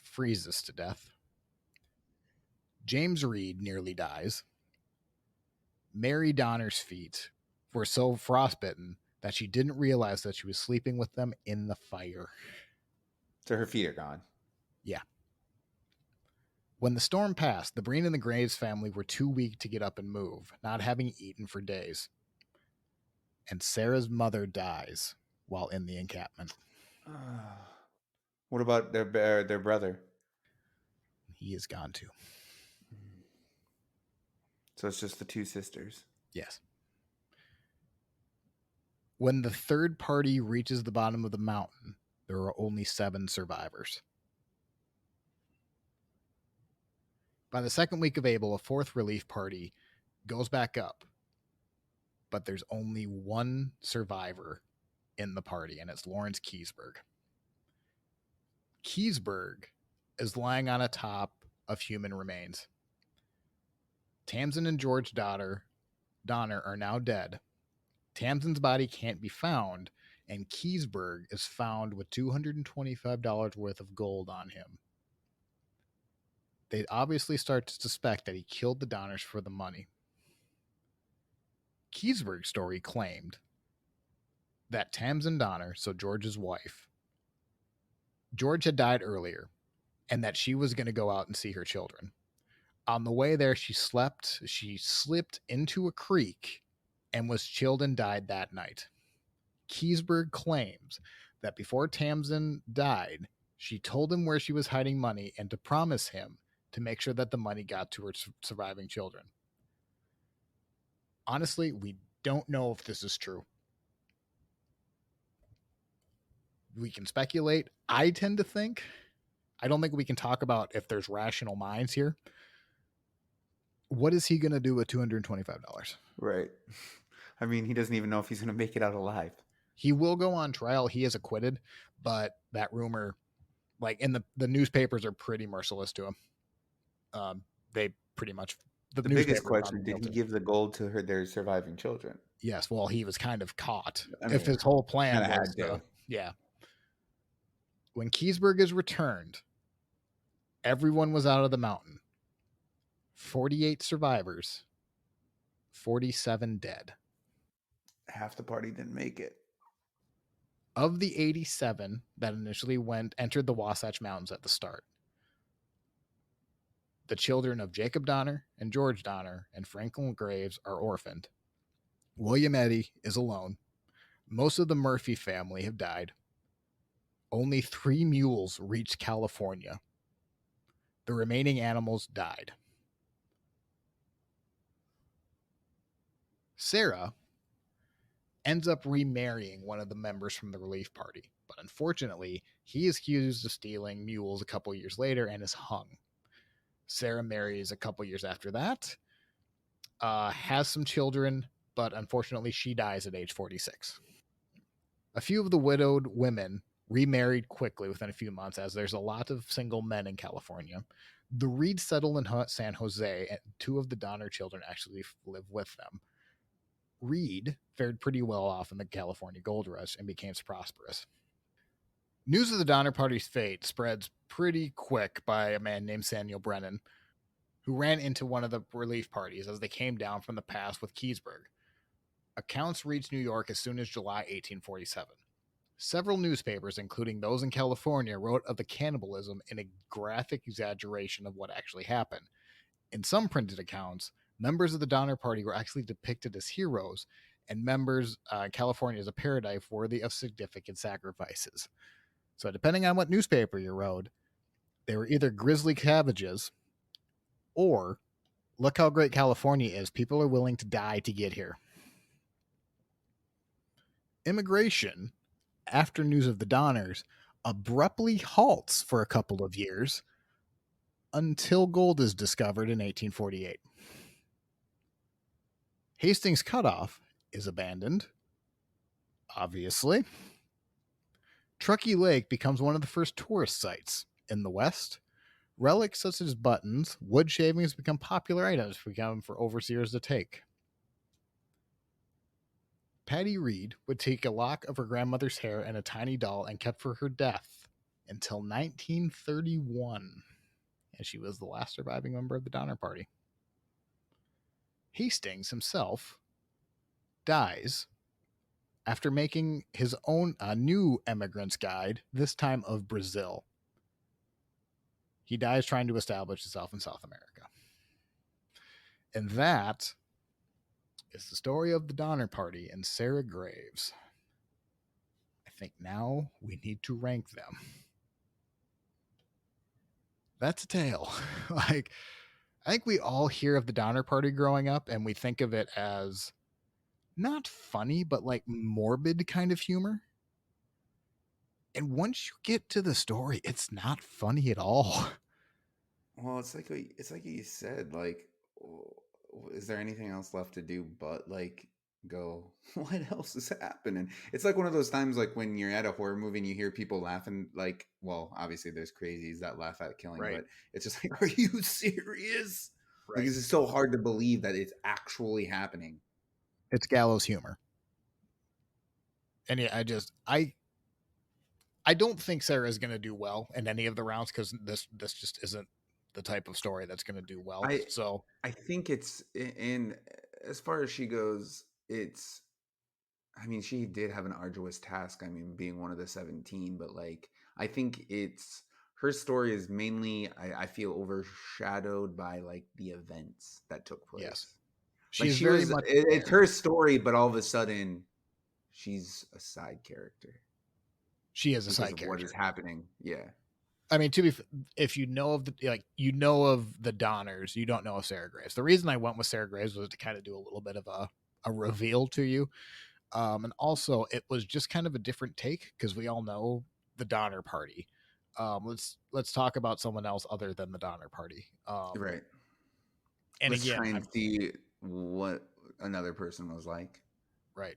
freezes to death. James Reed nearly dies. Mary Donner's feet were so frostbitten that she didn't realize that she was sleeping with them in the fire. So her feet are gone. Yeah. When the storm passed, the Breen and the Graves family were too weak to get up and move, not having eaten for days. And Sarah's mother dies while in the encampment. What about their brother? He is gone too. So it's just the two sisters. Yes. When the third party reaches the bottom of the mountain, there are only 7 survivors. By the second week of April, a fourth relief party goes back up, but there's only one survivor in the party, and it's Lawrence Keysburg. Keysburg is lying on a top of human remains. Tamsin and George Donner are now dead. Tamsin's body can't be found, and Keysburg is found with $225 worth of gold on him. They obviously start to suspect that he killed the Donners for the money. Keysburg's story claimed that Tamsin Donner, so George's wife, George had died earlier, and that she was going to go out and see her children. On the way there, she slipped into a creek and was chilled and died that night. Keysburg claims that before Tamsin died, she told him where she was hiding money and to promise him to make sure that the money got to her surviving children. Honestly, we don't know if this is true. We can speculate. I tend to think, I don't think we can talk about if there's rational minds here. What is he going to do with $225? Right. I mean, he doesn't even know if he's going to make it out alive. He will go on trial. He is acquitted, but that rumor, like, in the newspapers are pretty merciless to him. They pretty much The biggest question: did he give the gold to their surviving children? Yes. Well, he was kind of caught. I If mean, his whole kind plan of was had to. yeah. When Keysburg is returned, everyone was out of the mountain. 48 survivors, 47 dead. Half the party didn't make it. Of the 87 that initially entered the Wasatch Mountains at the start, the children of Jacob Donner and George Donner and Franklin Graves are orphaned. William Eddy is alone. Most of the Murphy family have died. Only 3 mules reached California. The remaining animals died. Sarah ends up remarrying one of the members from the relief party, but unfortunately, he is accused of stealing mules a couple years later and is hung. Sarah marries a couple years after that, has some children, but unfortunately, she dies at age 46. A few of the widowed women remarried quickly within a few months, as there's a lot of single men in California. The Reeds settled in San Jose, and 2 of the Donner children actually live with them. Reed fared pretty well off in the California gold rush and became prosperous. News of the Donner Party's fate spreads pretty quick by a man named Samuel Brennan, who ran into one of the relief parties as they came down from the pass with Keysburg. Accounts reached New York as soon as July 1847. Several newspapers, including those in California, wrote of the cannibalism in a graphic exaggeration of what actually happened. In some printed accounts, members of the Donner Party were actually depicted as heroes, and members California as a paradise worthy of significant sacrifices. So, depending on what newspaper you wrote, they were either grisly savages or look how great California is. People are willing to die to get here. Immigration, after news of the Donners, abruptly halts for a couple of years until gold is discovered in 1848. Hastings Cutoff is abandoned, obviously. Truckee Lake becomes one of the first tourist sites in the West. Relics such as buttons, wood shavings become popular items for overseers to take. Patty Reed would take a lock of her grandmother's hair and a tiny doll and kept for her death until 1931, and she was the last surviving member of the Donner Party. Hastings himself dies after making his own new emigrant's guide, this time of Brazil. He dies trying to establish himself in South America. And that is the story of the Donner Party and Sarah Graves. I think now we need to rank them. That's a tale. Like, I think we all hear of the Donner Party growing up and we think of it as not funny, but like morbid kind of humor. And once you get to the story, it's not funny at all. Well, it's like you said. Like, is there anything else left to do but like go? What else is happening? It's like one of those times like when you're at a horror movie and you hear people laughing. Like, well, obviously there's crazies that laugh at killing, Right. but it's just like, are you serious? Like, Right. it's just so hard to believe that it's actually happening. It's gallows humor. And yeah, I don't think Sarah is going to do well in any of the rounds because this just isn't the type of story that's going to do well. I So I think it's in as far as she goes, it's I mean, she did have an arduous task. I mean, being one of the 17, but like, I think it's her story is mainly, I feel, overshadowed by like the events that took yes, place. she Like, is she very was, much it's there. her story, but all of a sudden, she's a side character She is a because side of what is character. happening. Yeah. I mean, if you know of the Donners, you don't know of Sarah Graves. The reason I went with Sarah Graves was to kind of do a little bit of a reveal to you, and also it was just kind of a different take because we all know the Donner Party. Let's talk about someone else other than the Donner Party. Right. And Let's again, try and I'm see what another person was like. right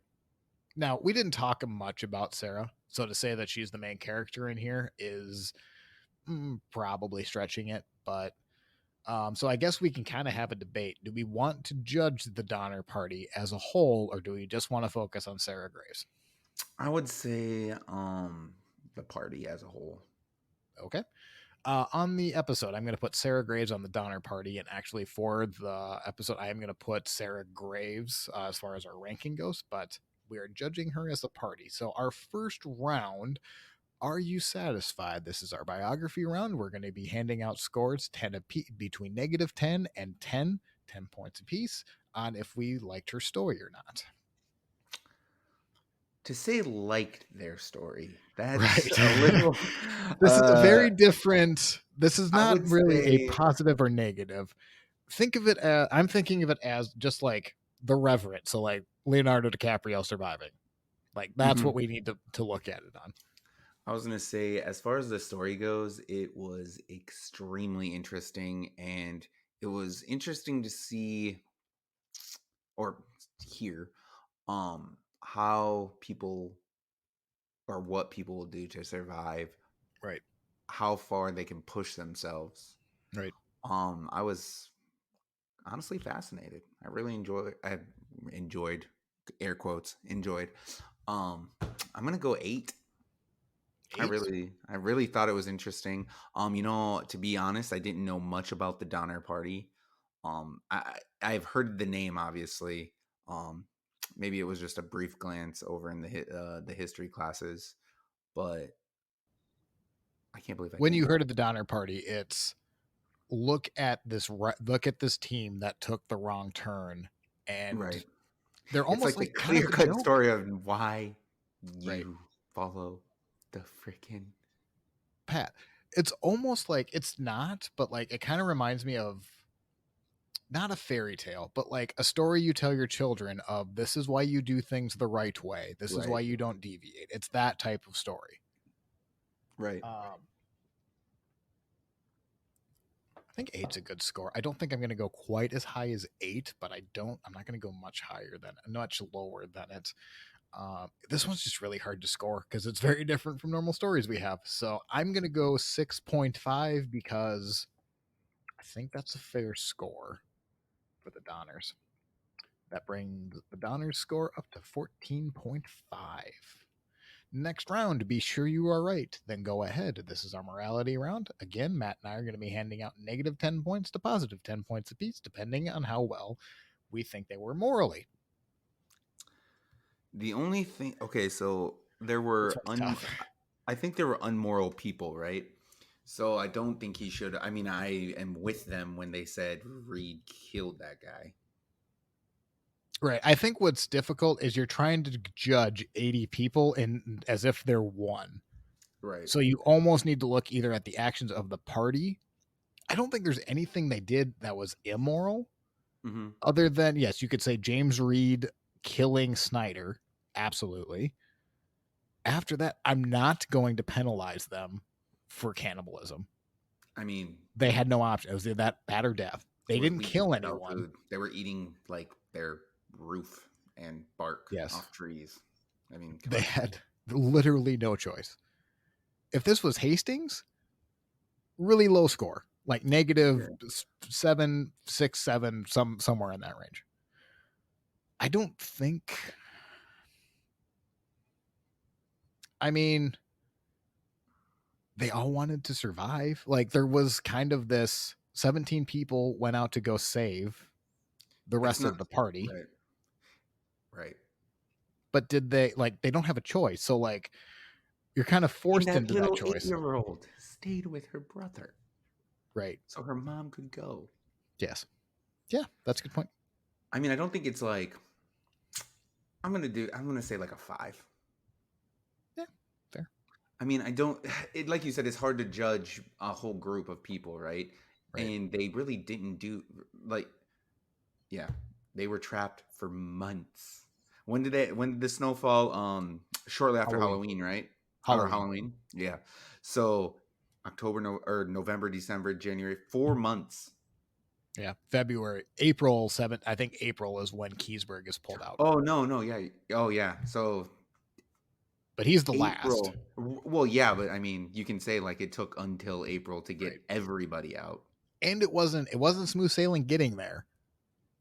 now. We didn't talk much about Sarah, so to say that she's the main character in here is probably stretching it, but so I guess we can kind of have a debate. Do we want to judge the Donner Party as a whole, or do we just want to focus on Sarah Graves? I would say the party as a whole. Okay. On the episode, I'm going to put Sarah Graves on the Donner Party, and actually for the episode, I am going to put Sarah Graves as far as our ranking goes. But We are judging her as a party. So our first round, are you satisfied? This is our biography round. We're going to be handing out scores 10 between -10 and 10, 10 points apiece on if we liked her story or not. To say liked their story, that's Right. a little. This is a Uh, very different. This is I not would really a say. positive or negative. Think of it as I'm thinking of it as just like The Reverend. So like Leonardo DiCaprio surviving. Like that's what Mhm. we need to look at it on. I was gonna say, as far as the story goes, it was extremely interesting, and it was interesting to see or hear how people or what people will do to survive, Right. how far they can push themselves. Right. I was honestly fascinated. I enjoyed air quotes enjoyed. Um I'm gonna go 8. Eight? I really thought it was interesting. To be honest, I didn't know much about the Donner Party. I've heard the name, obviously. Um, maybe it was just a brief glance over in the history classes, but I can't believe I When didn't you know. heard of the Donner Party, it's look at this team that took the wrong turn, and Right. they're It's almost like the like kind clear of a cut joke. story of why Right. you follow the freaking. Pat. It's almost like it's not, but like it kind of reminds me of not a fairy tale, but like a story you tell your children of this is why you do things the right way. This is why Right. you don't deviate. It's that type of story. Right. I think eight's a good score. I don't think I'm going to go quite as high as eight, but I'm not going to go much higher than, much lower than it. This one's just really hard to score because it's very different from normal stories we have. So I'm going to go 6.5 because I think that's a fair score for the Donners. That brings the Donners score up to 14.5. Next round, be sure you are right. Then go ahead. This is our morality round. Again, Matt and I are going to be handing out -10 points to +10 points apiece, depending on how well we think they were morally. The only thing, okay, so This one's tough. I think there were unmoral people, right? So I don't think he should. I mean, I am with them when they said Reed killed that guy. Right. I think what's difficult is you're trying to judge 80 people in as if they're one. Right. So you almost need to look either at the actions of the party. I don't think there's anything they did that was immoral, Mm-hmm. other than, yes, you could say James Reed killing Snyder. Absolutely. After that, I'm not going to penalize them for cannibalism. I mean, They had no option. It was either that or death. it They was didn't leeches kill without anyone. food. They were eating like their roof and bark Yes. off trees. I mean, come They on. had literally no choice. If this was Hastings, really low score, like Yeah. -7, 6, 7, somewhere in that range. I don't think. I mean, they all wanted to survive. Like there was kind of this 17 people went out to go save the That's rest not of the party. right. Right. But did they like they don't have a choice. So like you're kind of And forced that into that little choice. 8-year-old stayed with her brother Right. so her mom could go. Yes. Yeah, that's a good point. I mean, I don't think it's like I'm gonna say like a 5. Yeah, fair. I mean, I don't it like you said, it's hard to judge a whole group of people, right? Right. And they really didn't do like yeah, they were trapped for months. When did the snowfall? Shortly after Halloween. Halloween, right? Or Halloween. Halloween. Yeah. So October, no, or November, December, January, 4 months. Yeah. February, April 7th. I think April is when Keysburg is pulled out. Oh no, no, yeah. Oh yeah. So But he's the last. April. Well, yeah, but I mean, you can say like it took until April to get Right. everybody out. And it wasn't smooth sailing getting there.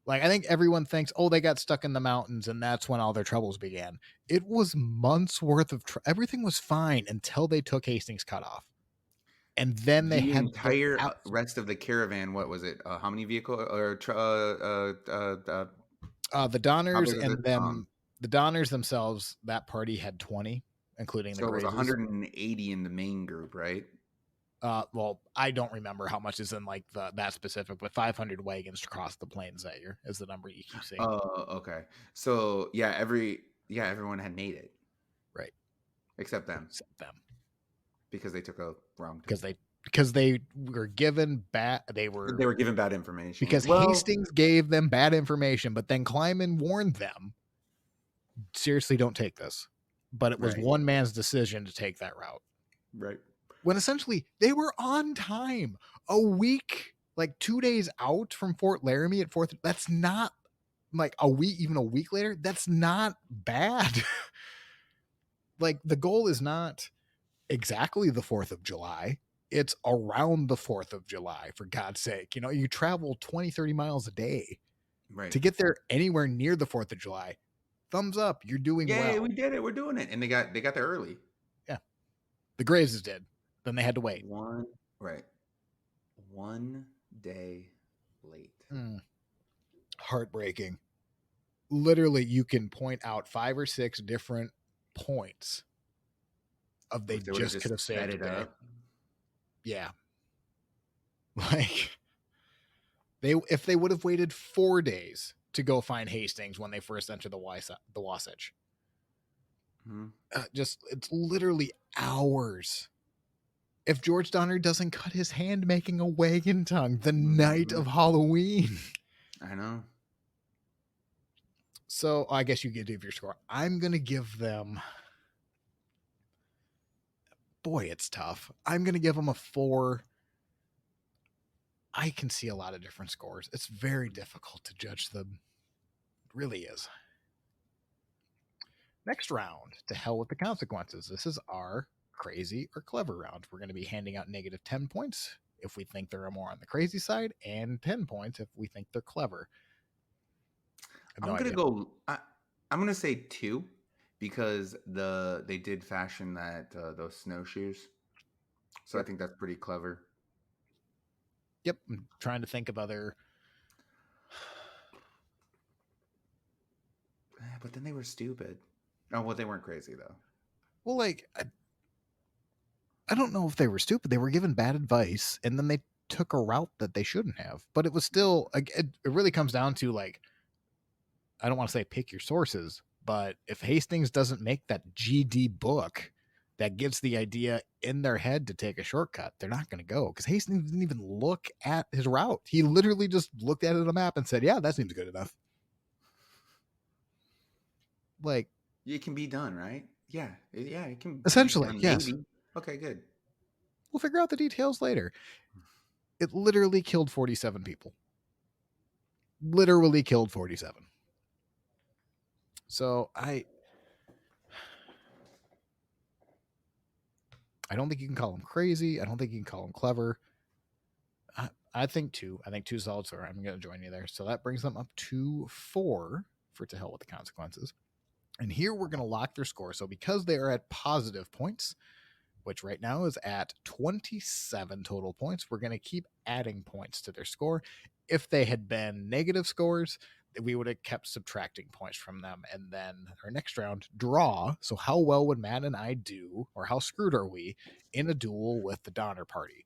Like I think everyone thinks, oh, they got stuck in the mountains and that's when all their troubles began. It was months worth of everything was fine until they took Hastings Cutoff, and then they The had the entire out. rest of the caravan, what was it? How many vehicle or The Donners travelers is and it? them. The Donners themselves, that party had 20, including the So it was Grazes. 180 in the main group, right? Well, I don't remember how much is in like that specific, but 500 wagons to cross the plains that year is the number you keep seeing. Oh, okay. So yeah, everyone had made it Right. except them Except them. because they took a wrong turn. Because they were given They were given bad information. because Well, Hastings gave them bad information, but then Kleiman warned them, seriously, don't take this. But it was right, one man's decision to take that route. right. When essentially they were on time a week, like 2 days out from Fort Laramie at 4th. That's not like a week, even a week later. That's not bad. Like the goal is not exactly the 4th of July. It's around the 4th of July, for God's sake. You know, you travel 20, 30 miles a day Right. to get there anywhere near the 4th of July. Thumbs up. You're doing Yay, we well. did it. We're doing it. And they got there early. Yeah. The Graves did. Then they had to wait. Right. 1 day late. Heartbreaking. Literally, you can point out 5 or 6 different points of they If they would have just could just have sped saved it a day. up. Yeah. Like if they would have waited 4 days to go find Hastings when they first entered the Wasatch. Hmm. Just it's literally hours. If George Donner doesn't cut his hand making a wagon tongue the night of Halloween. I know. So I guess you could give your score. I'm going to give them. Boy, it's tough. I'm going to give them a 4. I can see a lot of different scores. It's very difficult to judge them. It really is. Next round, to hell with the consequences. This is our crazy or clever round. We're going to be handing out negative 10 points if we think they're more on the crazy side, and 10 points if we think they're clever. I'm gonna say 2 because they did fashion those snowshoes. So I Yep. think that's pretty clever. Yep. I'm trying to think of other. But then they were stupid. Oh well, they weren't crazy though. Well, like, I don't know if they were stupid. They were given bad advice, and then they took a route that they shouldn't have. But it was still, it really comes down to, like, I don't want to say pick your sources, but if Hastings doesn't make that GD book that gets the idea in their head to take a shortcut, they're not going to go, because Hastings didn't even look at his route. He literally just looked at it on a map and said, yeah, that seems good enough. Like, It can be done, right? Yeah, it can be essentially, done. yes. Maybe. Okay, good. We'll figure out the details later. It literally killed 47 people. Literally killed 47. So I don't think you can call him crazy. I don't think you can call him clever. I think 2. I think 2 solid score. I'm going to join you there. So that brings them up to 4 for to hell with the consequences. And here we're going to lock their score. So because they are at positive points, which right now is at 27 total points, we're going to keep adding points to their score. If they had been negative scores, we would have kept subtracting points from them. And then our next round, draw. So how well would Matt and I do, or how screwed are we in a duel with the Donner Party?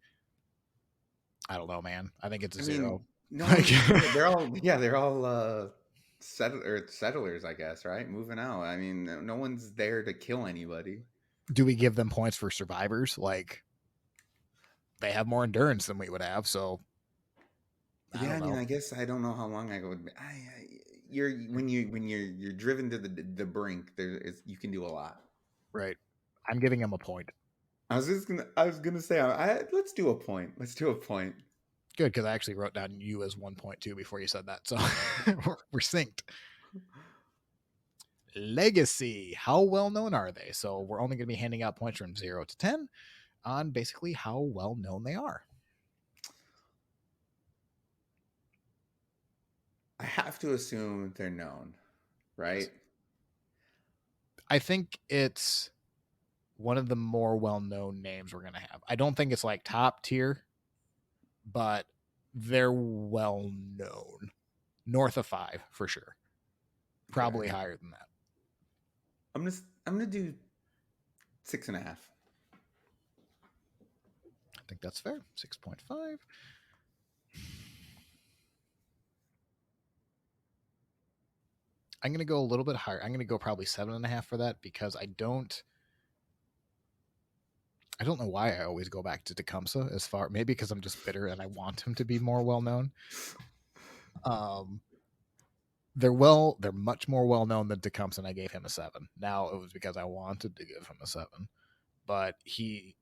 I don't know, man. I think it's a 0. No one's they're all settlers, I guess, right? Moving out. I mean, no one's there to kill anybody. Do we give them points for survivors? Like, they have more endurance than we would have, so I Yeah, don't I mean, know. I guess I don't know how long I would. You're when you're driven to the brink. You can do a lot. Right. I'm giving them a point. I was gonna say, let's do a point. Let's do a point. Good, because I actually wrote down you as 1.2 before you said that, so we're synced. Legacy. How well known are they? So we're only going to be handing out points from 0 to 10 on basically how well known they are. I have to assume they're known, right? Yes. I think it's one of the more well-known names we're going to have. I don't think it's like top tier, but they're well known. North of 5 for sure. Probably Okay. higher than that. I'm gonna do 6.5. I think that's fair. 6.5. I'm going to go a little bit higher. I'm going to go probably 7.5 for that because I don't know why I always go back to Tecumseh as far, maybe because I'm just bitter and I want him to be more well known. Um, they're much more well known than Tecumseh, and I gave him a 7. Now it was because I wanted to give him a 7, but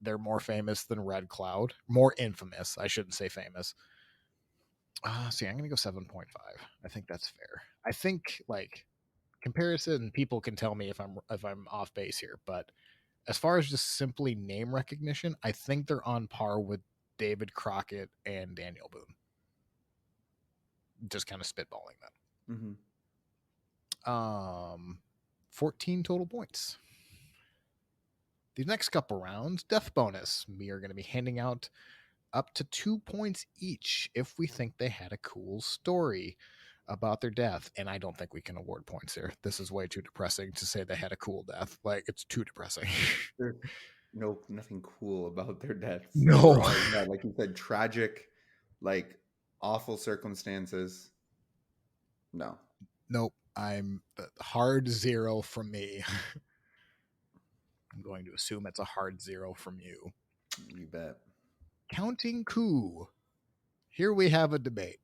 they're more famous than Red Cloud, more infamous. I shouldn't say famous. See, I'm gonna go 7.5. I think that's fair. I think like comparison, people can tell me if I'm off base here, but as far as just simply name recognition, I think they're on par with David Crockett and Daniel Boone. Just kind of spitballing that. Mm-hmm. 14 total points. These next couple rounds, death bonus. We are going to be handing out up to 2 points each if we think they had a cool story about their death. And I don't think we can award points here. This is way too depressing to say they had a cool death. Like, it's too depressing. There's nothing cool about their deaths. They were No. all, yeah, like you said, tragic, like awful circumstances. No. Nope. I'm hard 0 from me. I'm going to assume it's a hard 0 from you. You bet. Counting coup. Here we have a debate.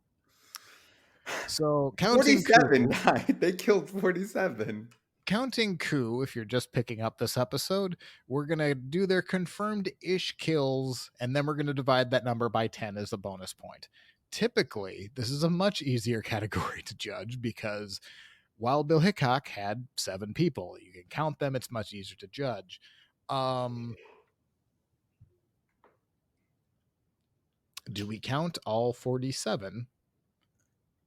So counting 47 coup, died. They killed 47. counting coup, if you're just picking up this episode, we're going to do their confirmed-ish kills, and then we're going to divide that number by 10 as a bonus point. Typically, this is a much easier category to judge because Wild Bill Hickok had 7 people. You can count them. It's much easier to judge. Do we count all 47?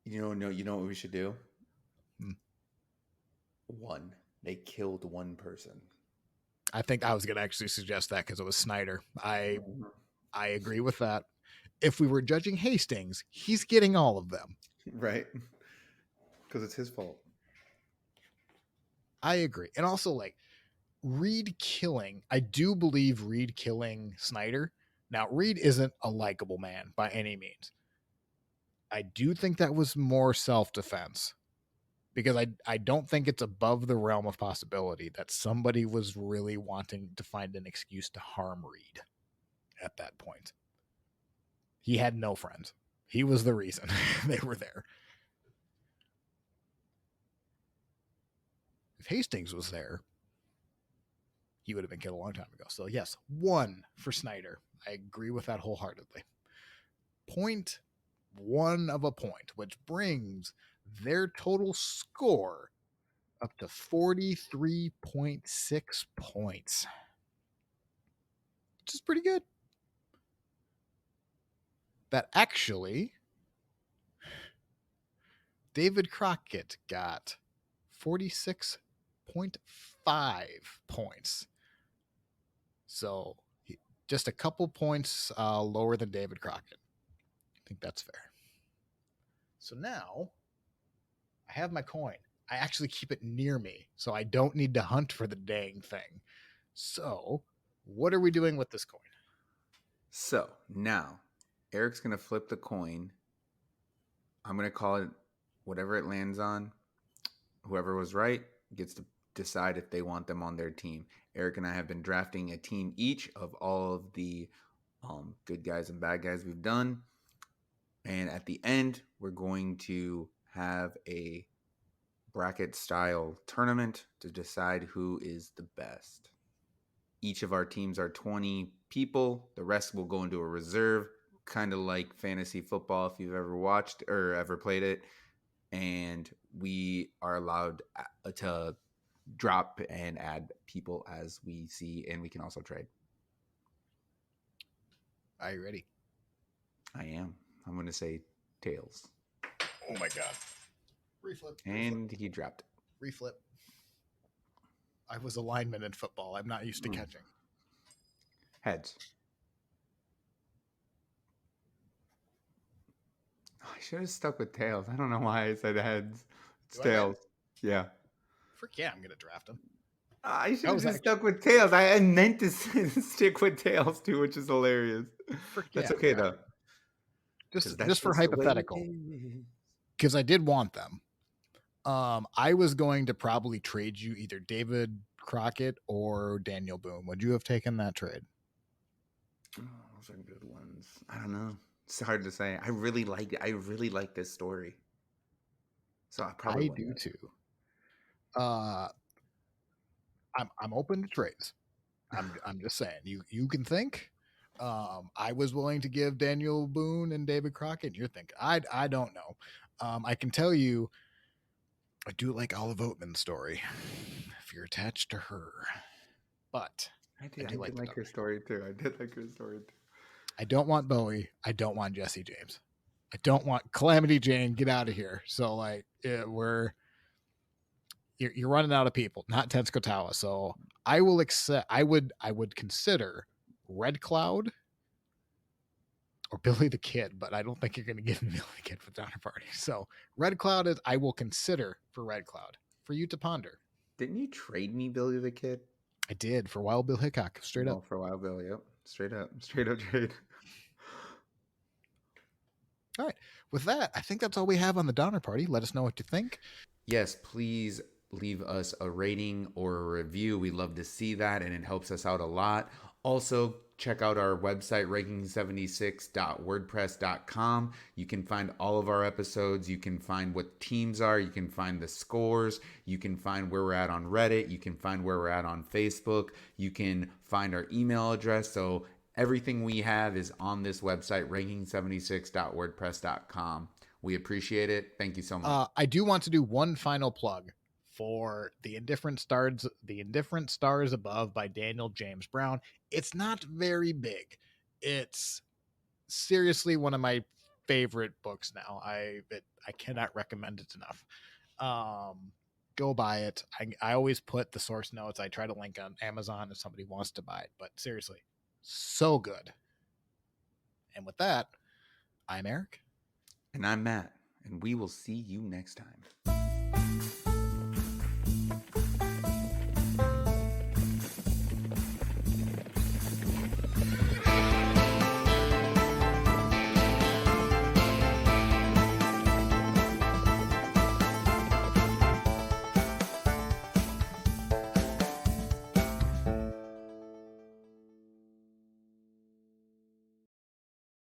You know what we should do? Hmm. One. They killed one person. I think I was going to actually suggest that because it was Snyder. I agree with that. If we were judging Hastings, he's getting all of them. Right? Because it's his fault. I agree. And also, like, Reed killing, I do believe Reed killing Snyder. Now, Reed isn't a likable man by any means. I do think that was more self-defense because I don't think it's above the realm of possibility that somebody was really wanting to find an excuse to harm Reed at that point. He had no friends. He was the reason they were there. If Hastings was there, he would have been killed a long time ago. So yes, 1 for Snyder. I agree with that wholeheartedly. 0.1 of a point, which brings their total score up to 43.6 points, which is pretty good. That actually, David Crockett got 46.5 points. So just a couple points lower than David Crockett. I think that's fair. So now I have my coin. I actually keep it near me, so I don't need to hunt for the dang thing. So, what are we doing with this coin? So now, Eric's going to flip the coin. I'm going to call it whatever it lands on. Whoever was right gets to decide if they want them on their team. Eric and I have been drafting a team each of all of the good guys and bad guys we've done. And at the end, we're going to have a bracket style tournament to decide who is the best. Each of our teams are 20 people. The rest will go into a reserve, kind of like fantasy football if you've ever watched or ever played it. And we are allowed to drop and add people as we see, and we can also trade. Are you ready? I am. I'm going to say tails. Oh my god. Reflip. And he dropped it. Reflip. I was a lineman in football. I'm not used to catching. Heads. I should have stuck with tails. I don't know why I said heads. It's tails. Yeah. Frick yeah, I'm going to draft him. I should That have was just actually stuck with Tails. I meant to stick with Tails too, which is hilarious. That's forget okay about though, it. because Just that's just for just the way it hypothetical, is. because I did want them. I was going to probably trade you either David Crockett or Daniel Boone. Would you have taken that trade? Oh, those are good ones. I don't know. It's hard to say. I really like this story, so I probably I wouldn't do have. too. Uh, I'm open to trades. I'm just saying. You can think. I was willing to give Daniel Boone and David Crockett. You're thinking I don't know. I can tell you I do like Olive Oatman's story. If you're attached to her, but I I did. I do like did the like her Donner. story too. I did like her story too. I don't want Bowie. I don't want Jesse James. I don't want Calamity Jane. Get out of here. So like you're running out of people, not Tetsuko Tawa. So I will accept. I would consider Red Cloud or Billy the Kid, but I don't think you're going to give me Billy the Kid for Donner Party. So Red Cloud is I will consider for Red Cloud for you to ponder. Didn't you trade me Billy the Kid? I did for Wild Bill Hickok, straight up. Well, for a while, Bill. Yep, straight up trade. All right. With that, I think that's all we have on the Donner Party. Let us know what you think. Yes, please leave us a rating or a review. We love to see that, and it helps us out a lot. Also, check out our website, ranking76.wordpress.com. You can find all of our episodes. You can find what teams are. You can find the scores. You can find where we're at on Reddit. You can find where we're at on Facebook. You can find our email address. So everything we have is on this website, ranking76.wordpress.com. We appreciate it. Thank you so much. I do want to do one final plug for the Indifferent Stars Above by Daniel James Brown. It's not very big. It's seriously one of my favorite books now. I cannot recommend it enough. Go buy it. I always put the source notes. I try to link on Amazon if somebody wants to buy it. But seriously, so good. And with that, I'm Eric. And I'm Matt, and we will see you next time.